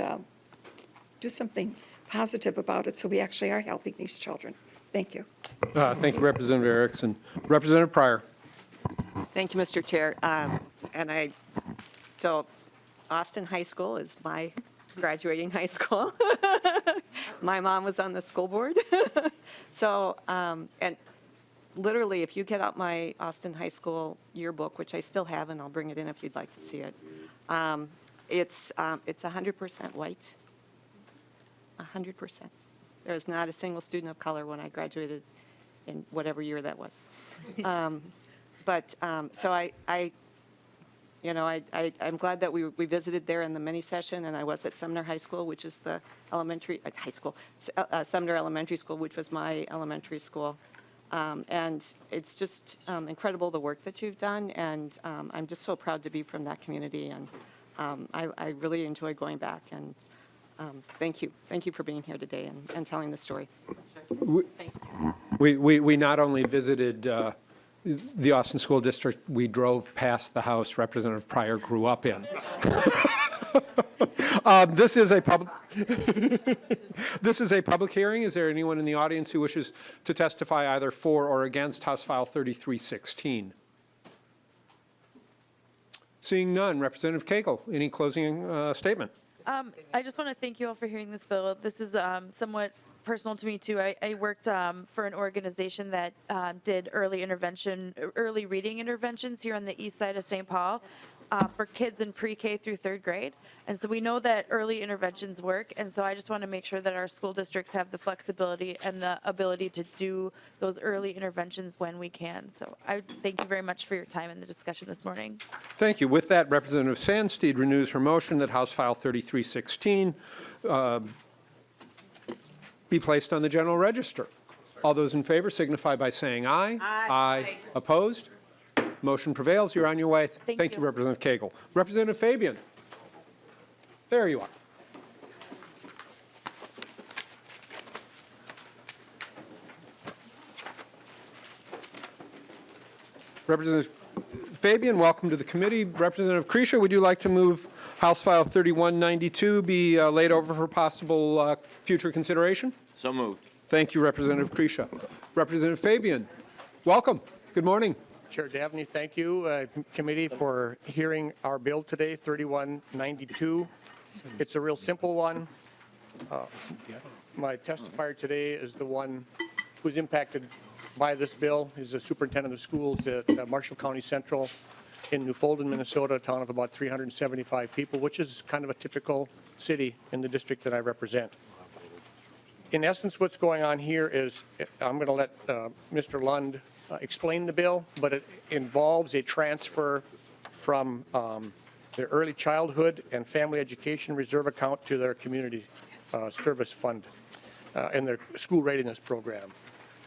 do something positive about it so we actually are helping these children. Thank you. Thank you, Representative Erickson. Representative Pryor. Thank you, Mr. Chair. So Austin High School is my graduating high school. My mom was on the school board. So, and literally, if you get out my Austin High School yearbook, which I still have, and I'll bring it in if you'd like to see it, it's 100% white, 100%. There was not a single student of color when I graduated in whatever year that was. So I'm glad that we visited there in the mini session, and I was at Sumner High School, which is the Sumner Elementary School, which was my elementary school. And it's just incredible the work that you've done, and I'm just so proud to be from that community, and I really enjoy going back, and thank you. Thank you for being here today and telling the story. We not only visited the Austin School District, we drove past the house Representative Pryor grew up in. This is a public hearing. Is there anyone in the audience who wishes to testify either for or against House File 3316? Seeing none, Representative Cagle, any closing statement? I just want to thank you all for hearing this bill. This is somewhat personal to me too. I worked for an organization that did early reading interventions here on the east side of St. Paul for kids in pre-K through third grade. And so we know that early interventions work. And so I just want to make sure that our school districts have the flexibility and the ability to do those early interventions when we can. So I thank you very much for your time in the discussion this morning. Thank you. With that, Representative Sandsteed renews her motion that House File 3316 be placed on the general register. All those in favor signify by saying aye. Aye. Opposed? Motion prevails. You're on your way. Thank you, Representative Cagle. Representative Fabian. There you are. Representative Fabian, welcome to the committee. Representative Kresha, would you like to move House File 3192 be laid over for possible future consideration? So moved. Thank you, Representative Kresha. Representative Fabian, welcome. Good morning. Chair Dabney, thank you, committee, for hearing our bill today, 3192. It's a real simple one. My testifier today is the one who's impacted by this bill. He's the superintendent of schools at Marshall County Central in Newfoundland, Minnesota, a town of about 375 people, which is kind of a typical city in the district that I represent. In essence, what's going on here is, I'm going to let Mr. Lund explain the bill, but it involves a transfer from their early childhood and family education reserve account to their community service fund and their school readiness program.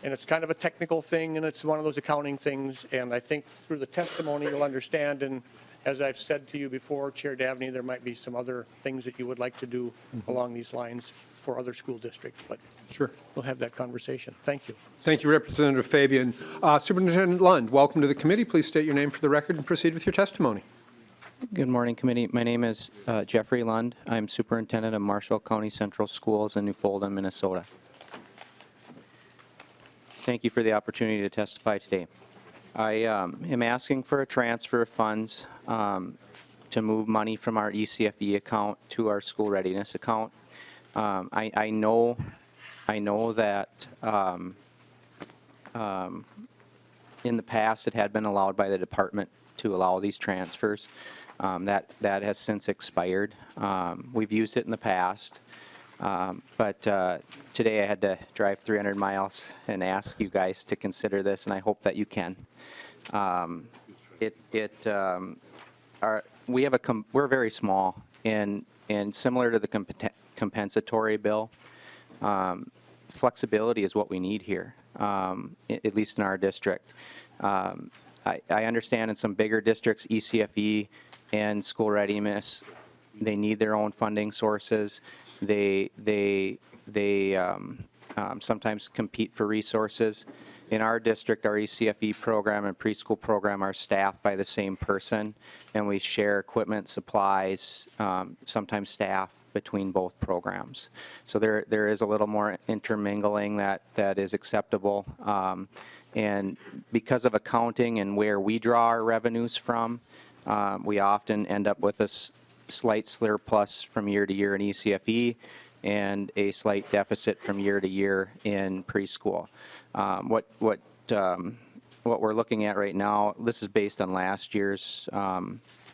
And it's kind of a technical thing, and it's one of those accounting things, and I think through the testimony you'll understand, and as I've said to you before, Chair Dabney, there might be some other things that you would like to do along these lines for other school districts, but sure, we'll have that conversation. Thank you. Thank you, Representative Fabian. Superintendent Lund, welcome to the committee. Please state your name for the record and proceed with your testimony. Good morning, committee. My name is Jeffrey Lund. I'm superintendent of Marshall County Central Schools in Newfoundland, Minnesota. Thank you for the opportunity to testify today. I am asking for a transfer of funds to move money from our ECFE account to our school readiness account. I know that in the past it had been allowed by the department to allow these transfers. That has since expired. We've used it in the past. But today I had to drive 300 miles and ask you guys to consider this, and I hope that you can. We're very small, and similar to the compensatory bill, flexibility is what we need here, at least in our district. I understand in some bigger districts, ECFE and school readiness, they need their own funding sources. They sometimes compete for resources. In our district, our ECFE program and preschool program are staffed by the same person, and we share equipment, supplies, sometimes staff between both programs. So there is a little more intermingling that is acceptable. And because of accounting and where we draw our revenues from, we often end up with a slight surplus from year to year in ECFE and a slight deficit from year to year in preschool. What we're looking at right now, this is based on last year's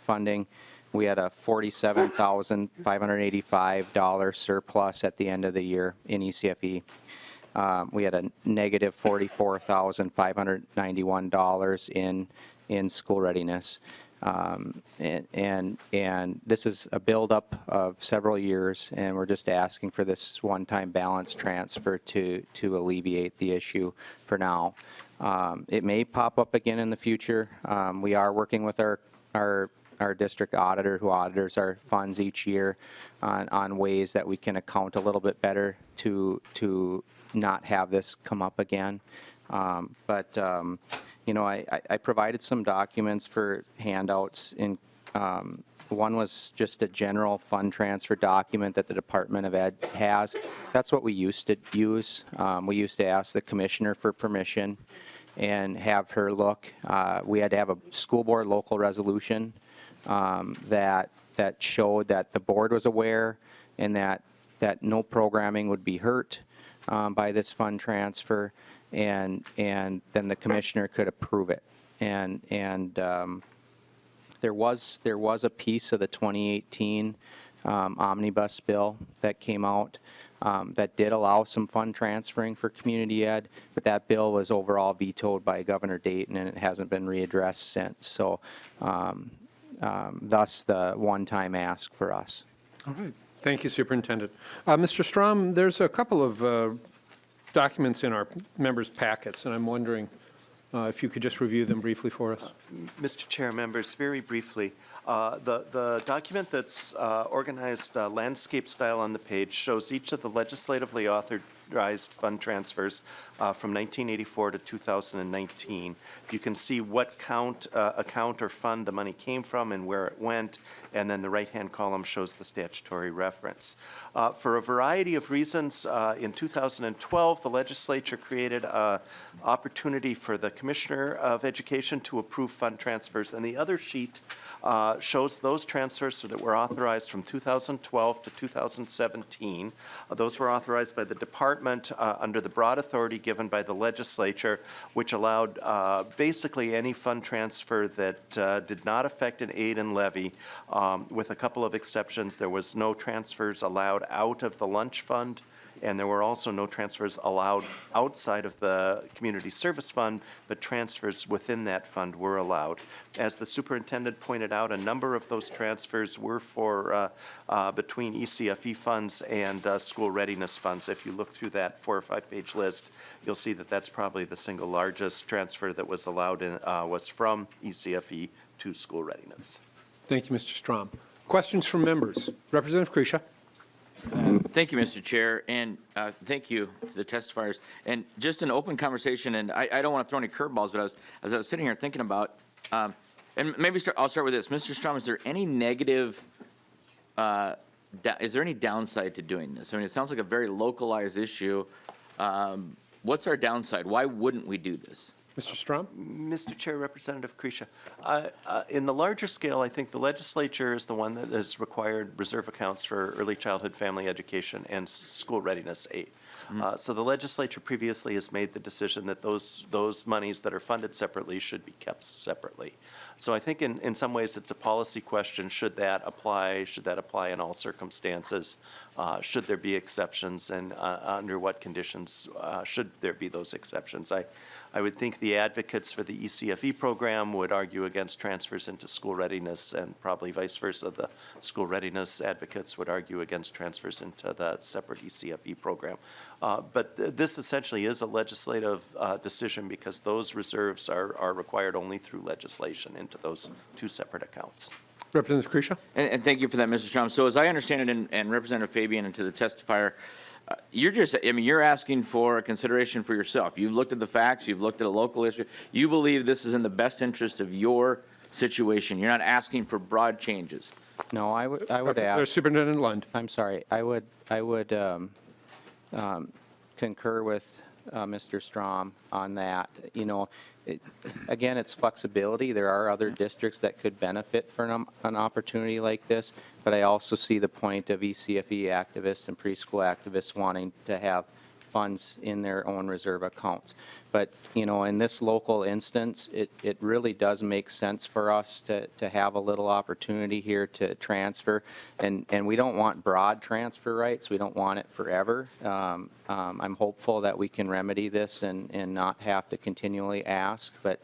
funding. We had a $47,585 surplus at the end of the year in ECFE. We had a negative $44,591 in school readiness. And this is a buildup of several years, and we're just asking for this one-time balance transfer to alleviate the issue for now. It may pop up again in the future. We are working with our district auditor, who auditors our funds each year, on ways that we can account a little bit better to not have this come up again. You know, I provided some documents for handouts. One was just a general fund transfer document that the Department of Ed has. That's what we used to use. We used to ask the commissioner for permission and have her look. We had to have a school board local resolution that showed that the board was aware and that no programming would be hurt by this fund transfer, and then the commissioner could approve it. And there was a piece of the 2018 omnibus bill that came out that did allow some fund transferring for community ed, but that bill was overall vetoed by Governor Dayton, and it hasn't been readdressed since. So thus the one-time ask for us. All right. Thank you, Superintendent. Mr. Strom, there's a couple of documents in our members' packets, and I'm wondering if you could just review them briefly for us. Mr. Chair, members, very briefly, the document that's organized landscape style on the page shows each of the legislatively authorized fund transfers from 1984 to 2019. You can see what account or fund the money came from and where it went, and then the right-hand column shows the statutory reference. For a variety of reasons, in 2012, the legislature created an opportunity for the Commissioner of Education to approve fund transfers, and the other sheet shows those transfers that were authorized from 2012 to 2017. Those were authorized by the department under the broad authority given by the legislature, which allowed basically any fund transfer that did not affect an aid and levy, with a couple of exceptions. There was no transfers allowed out of the lunch fund, and there were also no transfers allowed outside of the community service fund, but transfers within that fund were allowed. As the superintendent pointed out, a number of those transfers were for between ECFE funds and school readiness funds. If you look through that 4 or 5 page list, you'll see that that's probably the single largest transfer that was allowed was from ECFE to school readiness. Thank you, Mr. Strom. Questions from members? Representative Krisha. Thank you, Mr. Chair, and thank you to the testifiers. And just an open conversation, and I don't want to throw any curveballs, but as I was sitting here thinking about, and maybe I'll start with this. Mr. Strom, is there any negative, is there any downside to doing this? I mean, it sounds like a very localized issue. What's our downside? Why wouldn't we do this? Mr. Strom? Mr. Chair, Representative Krisha, in the larger scale, I think the legislature is the one that has required reserve accounts for early childhood family education and school readiness aid. So the legislature previously has made the decision that those monies that are funded separately should be kept separately. So I think in some ways it's a policy question. Should that apply? Should that apply in all circumstances? Should there be exceptions, and under what conditions should there be those exceptions? I would think the advocates for the ECFE program would argue against transfers into school readiness, and probably vice versa. The school readiness advocates would argue against transfers into the separate ECFE program. But this essentially is a legislative decision, because those reserves are required only through legislation into those 2 separate accounts. Representative Krisha. And thank you for that, Mr. Strom. So as I understand it, and Representative Fabian and to the testifier, you're asking for a consideration for yourself. You've looked at the facts, you've looked at a local issue. You believe this is in the best interest of your situation. You're not asking for broad changes. No, I would ask. Superintendent Lund. I'm sorry. I would concur with Mr. Strom on that. You know, again, it's flexibility. There are other districts that could benefit from an opportunity like this, but I also see the point of ECFE activists and preschool activists wanting to have funds in their own reserve accounts. But, you know, in this local instance, it really does make sense for us to have a little opportunity here to transfer. And we don't want broad transfer rights. We don't want it forever. I'm hopeful that we can remedy this and not have to continually ask, but,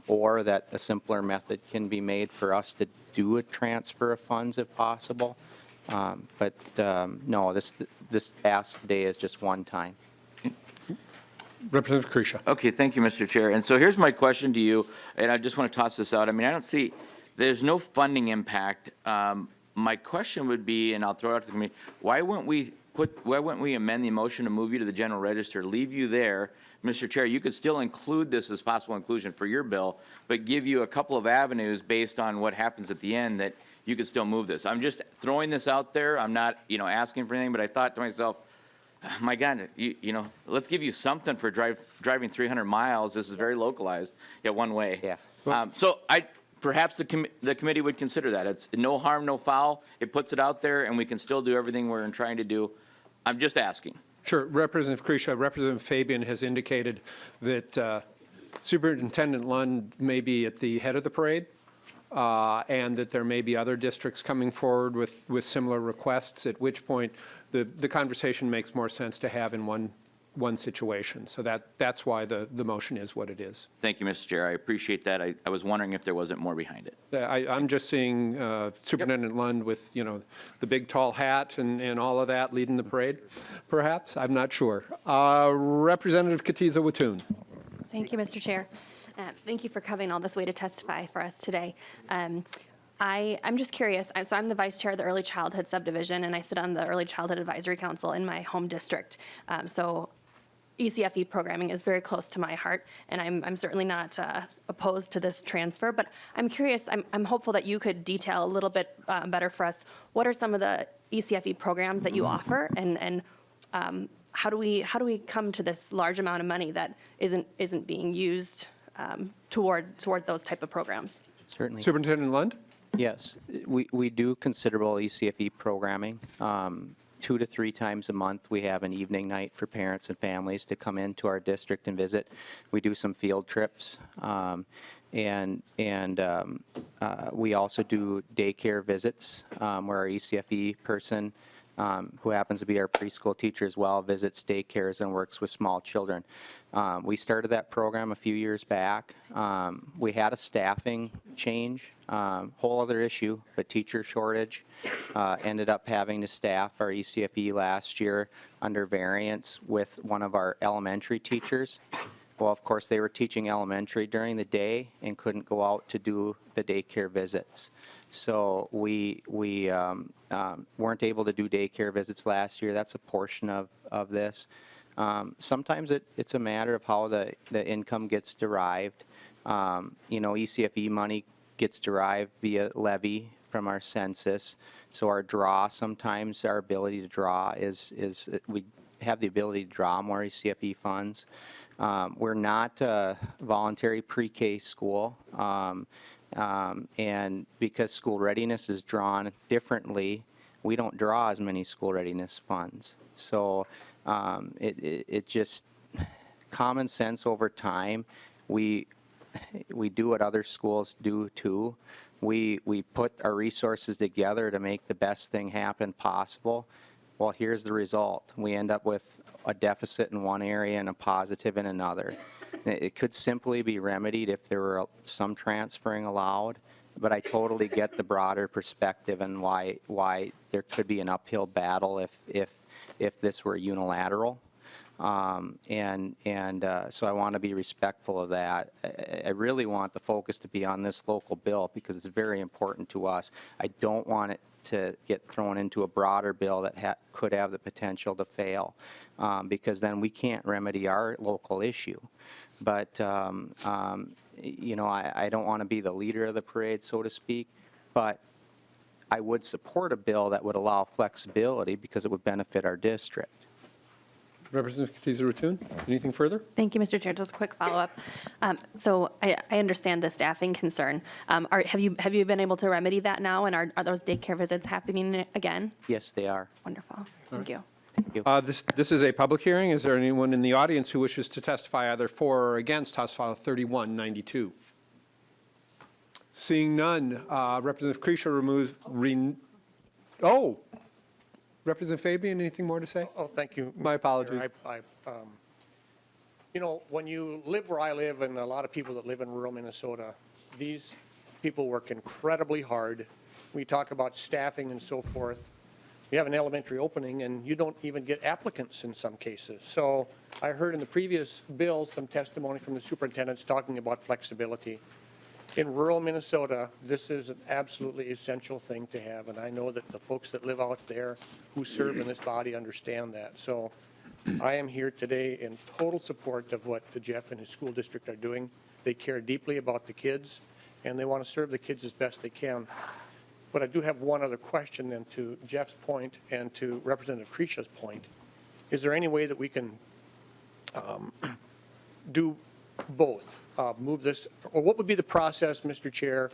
or that a simpler method can be made for us to do a transfer of funds if possible. But no, this ask today is just one time. Representative Krisha. Okay, thank you, Mr. Chair. And so here's my question to you, and I just want to toss this out. I mean, I don't see, there's no funding impact. My question would be, and I'll throw it out to the committee, why wouldn't we amend the motion to move you to the general register, leave you there? Mr. Chair, you could still include this as possible inclusion for your bill, but give you a couple of avenues based on what happens at the end that you could still move this. I'm just throwing this out there. I'm not, asking for anything, but I thought to myself, my God, let's give you something for driving 300 miles. This is very localized, one way. Yeah. So perhaps the committee would consider that. It's no harm, no foul. It puts it out there, and we can still do everything we're trying to do. I'm just asking. Sure. Representative Krisha, Representative Fabian has indicated that Superintendent Lund may be at the head of the parade, and that there may be other districts coming forward with similar requests, at which point the conversation makes more sense to have in one situation. So that's why the motion is what it is. Thank you, Mr. Chair. I appreciate that. I was wondering if there wasn't more behind it. I'm just seeing Superintendent Lund with, the big tall hat and all of that leading the parade, perhaps. I'm not sure. Representative Katiza Wattoon. Thank you, Mr. Chair. Thank you for coming all this way to testify for us today. I'm just curious. So I'm the vice chair of the Early Childhood Subdivision, and I sit on the Early Childhood Advisory Council in my home district. So ECFE programming is very close to my heart, and I'm certainly not opposed to this transfer. But I'm curious. I'm hopeful that you could detail a little bit better for us. What are some of the ECFE programs that you offer, and how do we come to this large amount of money that isn't being used toward those type of programs? Certainly. Superintendent Lund? Yes, we do considerable ECFE programming. 2 to 3 times a month, we have an evening night for parents and families to come into our district and visit. We do some field trips, and we also do daycare visits where our ECFE person, who happens to be our preschool teacher as well, visits daycares and works with small children. We started that program a few years back. We had a staffing change, whole other issue, but teacher shortage. Ended up having to staff our ECFE last year under variance with one of our elementary teachers. Well, of course, they were teaching elementary during the day and couldn't go out to do the daycare visits. So we weren't able to do daycare visits last year. That's a portion of this. Sometimes it's a matter of how the income gets derived. ECFE money gets derived via levy from our census. So our draw, sometimes our ability to draw is we have the ability to draw more ECFE funds. We're not a voluntary pre-K school. And because school readiness is drawn differently, we don't draw as many school readiness funds. So it just, common sense over time, we do what other schools do too. We put our resources together to make the best thing happen possible. Well, here's the result. We end up with a deficit in one area and a positive in another. It could simply be remedied if there were some transferring allowed, but I totally get the broader perspective and why there could be an uphill battle if this were unilateral. So I want to be respectful of that. I really want the focus to be on this local bill because it's very important to us. I don't want it to get thrown into a broader bill that could have the potential to fail because then we can't remedy our local issue. But, I don't want to be the leader of the parade, so to speak, but I would support a bill that would allow flexibility because it would benefit our district. Representative Katiza Wattoon, anything further? Thank you, Mr. Chair. Just a quick follow-up. So I understand the staffing concern. Have you been able to remedy that now, and are those daycare visits happening again? Yes, they are. Wonderful. Thank you. Thank you. This is a public hearing. Is there anyone in the audience who wishes to testify either for or against House File 3192? Seeing none, Representative Kresha removes, oh, Representative Fabian, anything more to say? Oh, thank you. My apologies. You know, when you live where I live, and a lot of people that live in rural Minnesota, these people work incredibly hard. We talk about staffing and so forth. You have an elementary opening, and you don't even get applicants in some cases. So I heard in the previous bill some testimony from the superintendents talking about flexibility. In rural Minnesota, this is an absolutely essential thing to have, and I know that the folks that live out there who serve in this body understand that. So I am here today in total support of what Jeff and his school district are doing. They care deeply about the kids, and they want to serve the kids as best they can. But I do have one other question then to Jeff's point and to Representative Kresha's point. Is there any way that we can do both? Move this, or what would be the process, Mr. Chair,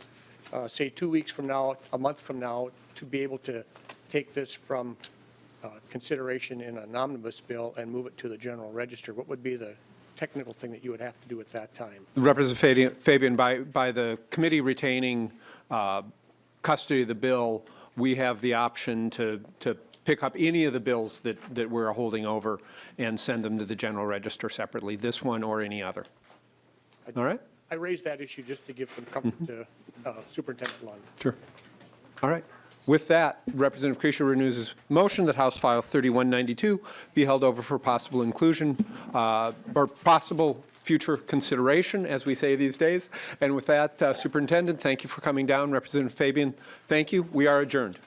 say 2 weeks from now, a month from now, to be able to take this from consideration in an omnibus bill and move it to the general register? What would be the technical thing that you would have to do at that time? Representative Fabian, by the committee retaining custody of the bill, we have the option to pick up any of the bills that we're holding over and send them to the general register separately, this one or any other. All right? I raised that issue just to give some comfort to Superintendent Lund. Sure. All right. With that, Representative Kresha renews his motion that House File 3192 be held over for possible inclusion or possible future consideration, as we say these days. And with that, Superintendent, thank you for coming down. Representative Fabian, thank you. We are adjourned.